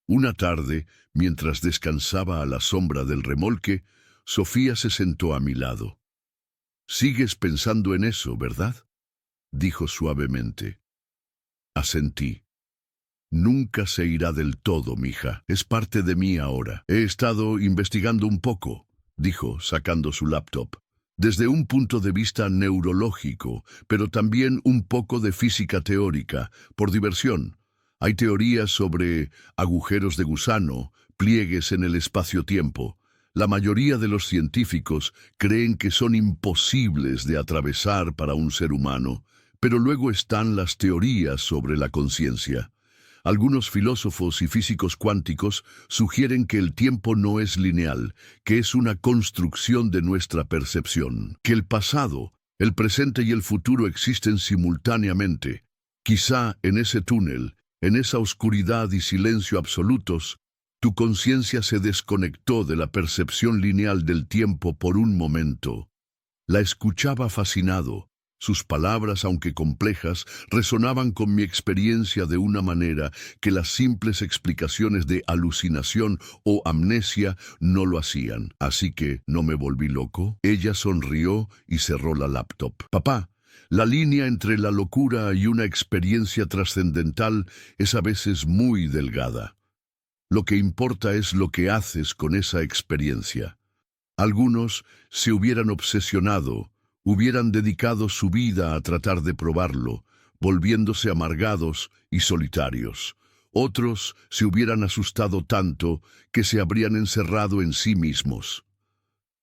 Una tarde, mientras descansaba a la sombra del remolque, Sofía se sentó a mi lado. «Sigues pensando en eso, ¿verdad?», dijo suavemente. Asentí. «Nunca se irá del todo, mija. Es parte de mí ahora. He estado investigando un poco», dijo, sacando su laptop. «Desde un punto de vista neurológico, pero también un poco de física teórica, por diversión. Hay teorías sobre agujeros de gusano, pliegues en el espacio-tiempo. La mayoría de los científicos creen que son imposibles de atravesar para un ser humano, pero luego están las teorías sobre la conciencia. Algunos filósofos y físicos cuánticos sugieren que el tiempo no es lineal, que es una construcción de nuestra percepción, que el pasado, el presente y el futuro existen simultáneamente. Quizá en ese túnel, en esa oscuridad y silencio absolutos, tu conciencia se desconectó de la percepción lineal del tiempo por un momento». La escuchaba fascinado. Sus palabras, aunque complejas, resonaban con mi experiencia de una manera que las simples explicaciones de alucinación o amnesia no lo hacían. Así que no me volví loco. Ella sonrió y cerró la laptop. «Papá, la línea entre la locura y una experiencia trascendental es a veces muy delgada. Lo que importa es lo que haces con esa experiencia. Algunos se hubieran obsesionado, hubieran dedicado su vida a tratar de probarlo, volviéndose amargados y solitarios. Otros se hubieran asustado tanto que se habrían encerrado en sí mismos.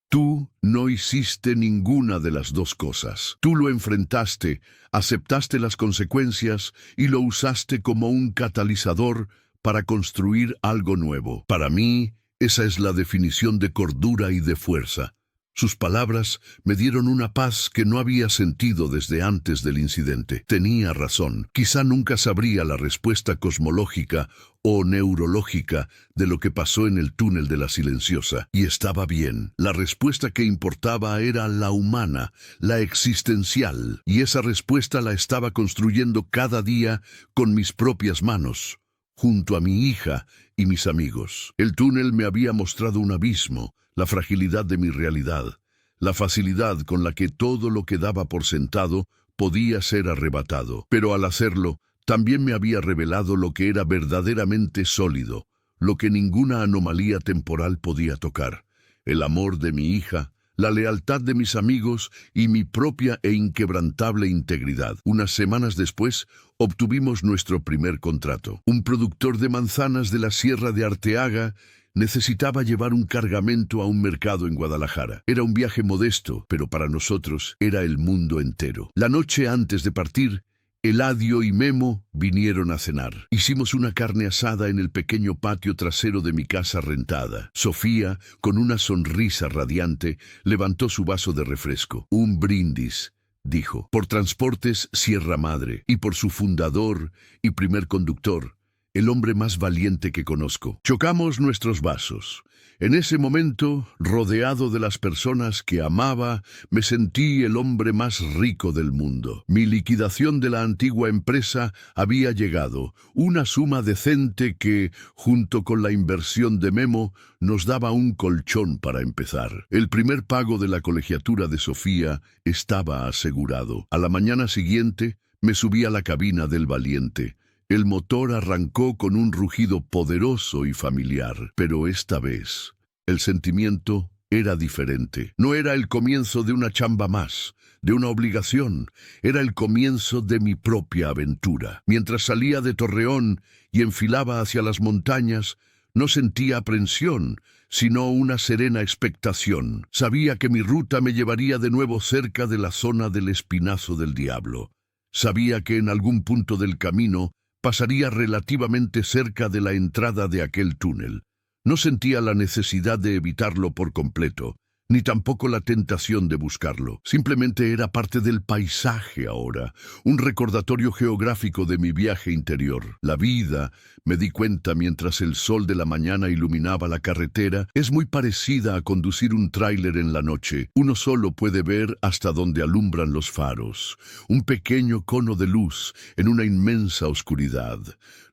Tú no hiciste ninguna de las dos cosas. Tú lo enfrentaste, aceptaste las consecuencias y lo usaste como un catalizador para construir algo nuevo. Para mí, esa es la definición de cordura y de fuerza. Sus palabras me dieron una paz que no había sentido desde antes del incidente. Tenía razón. Quizá nunca sabría la respuesta cosmológica o neurológica de lo que pasó en el túnel de la silenciosa. Y estaba bien. La respuesta que importaba era la humana, la existencial. Y esa respuesta la estaba construyendo cada día con mis propias manos, junto a mi hija y mis amigos. El túnel me había mostrado un abismo, la fragilidad de mi realidad, la facilidad con la que todo lo que daba por sentado podía ser arrebatado. Pero al hacerlo, también me había revelado lo que era verdaderamente sólido, lo que ninguna anomalía temporal podía tocar: el amor de mi hija, la lealtad de mis amigos y mi propia e inquebrantable integridad. Unas semanas después, obtuvimos nuestro primer contrato. Un productor de manzanas de la Sierra de Arteaga necesitaba llevar un cargamento a un mercado en Guadalajara. Era un viaje modesto, pero para nosotros era el mundo entero. La noche antes de partir, Eladio y Memo vinieron a cenar. Hicimos una carne asada en el pequeño patio trasero de mi casa rentada. Sofía, con una sonrisa radiante, levantó su vaso de refresco. Un brindis, dijo, por Transportes Sierra Madre y por su fundador y primer conductor, el hombre más valiente que conozco. Chocamos nuestros vasos. En ese momento, rodeado de las personas que amaba, me sentí el hombre más rico del mundo. Mi liquidación de la antigua empresa había llegado, una suma decente que, junto con la inversión de Memo, nos daba un colchón para empezar. El primer pago de la colegiatura de Sofía estaba asegurado. A la mañana siguiente, me subí a la cabina del Valiente. El motor arrancó con un rugido poderoso y familiar, pero esta vez el sentimiento era diferente. No era el comienzo de una chamba más, de una obligación, era el comienzo de mi propia aventura. Mientras salía de Torreón y enfilaba hacia las montañas, no sentía aprensión, sino una serena expectación. Sabía que mi ruta me llevaría de nuevo cerca de la zona del Espinazo del Diablo. Sabía que en algún punto del camino pasaría relativamente cerca de la entrada de aquel túnel. No sentía la necesidad de evitarlo por completo, ni tampoco la tentación de buscarlo. Simplemente era parte del paisaje ahora, un recordatorio geográfico de mi viaje interior. La vida, me di cuenta mientras el sol de la mañana iluminaba la carretera, es muy parecida a conducir un tráiler en la noche. Uno solo puede ver hasta donde alumbran los faros, un pequeño cono de luz en una inmensa oscuridad.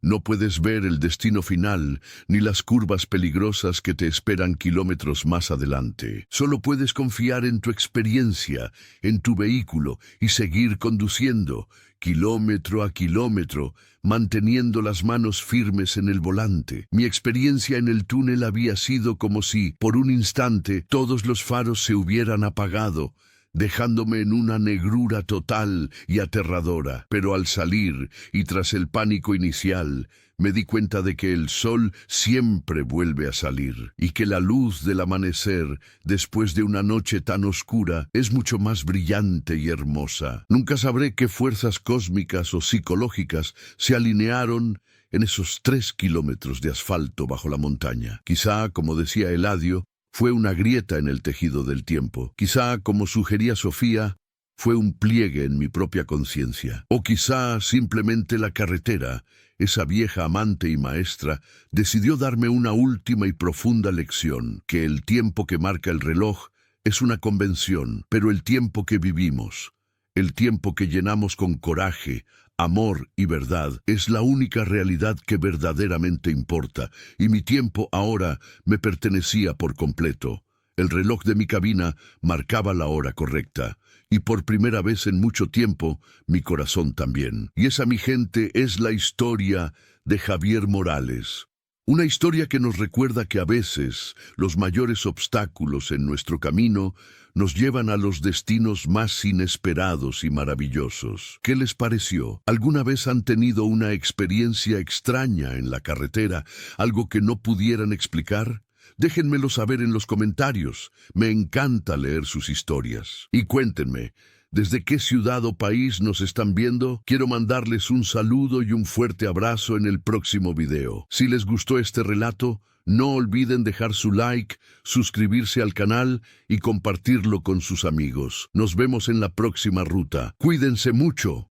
No puedes ver el destino final, ni las curvas peligrosas que te esperan kilómetros más adelante. Solo puedes confiar en tu experiencia, en tu vehículo, y seguir conduciendo, kilómetro a kilómetro, manteniendo las manos firmes en el volante. Mi experiencia en el túnel había sido como si, por un instante, todos los faros se hubieran apagado, dejándome en una negrura total y aterradora. Pero al salir, y tras el pánico inicial, me di cuenta de que el sol siempre vuelve a salir, y que la luz del amanecer, después de una noche tan oscura, es mucho más brillante y hermosa. Nunca sabré qué fuerzas cósmicas o psicológicas se alinearon en esos 3 kilómetros de asfalto bajo la montaña. Quizá, como decía Eladio, fue una grieta en el tejido del tiempo. Quizá, como sugería Sofía, fue un pliegue en mi propia conciencia. O quizá simplemente la carretera, esa vieja amante y maestra, decidió darme una última y profunda lección: que el tiempo que marca el reloj es una convención, pero el tiempo que vivimos, el tiempo que llenamos con coraje, amor y verdad, es la única realidad que verdaderamente importa, y mi tiempo ahora me pertenecía por completo. El reloj de mi cabina marcaba la hora correcta, y por primera vez en mucho tiempo, mi corazón también. Y esa, mi gente, es la historia de Javier Morales, Una historia que nos recuerda que a veces los mayores obstáculos en nuestro camino nos llevan a los destinos más inesperados y maravillosos. ¿Qué les pareció? ¿Alguna vez han tenido una experiencia extraña en la carretera, algo que no pudieran explicar? Déjenmelo saber en los comentarios. Me encanta leer sus historias. Y cuéntenme, ¿desde qué ciudad o país nos están viendo? Quiero mandarles un saludo y un fuerte abrazo en el próximo video. Si les gustó este relato, no olviden dejar su like, suscribirse al canal y compartirlo con sus amigos. Nos vemos en la próxima ruta. Cuídense mucho.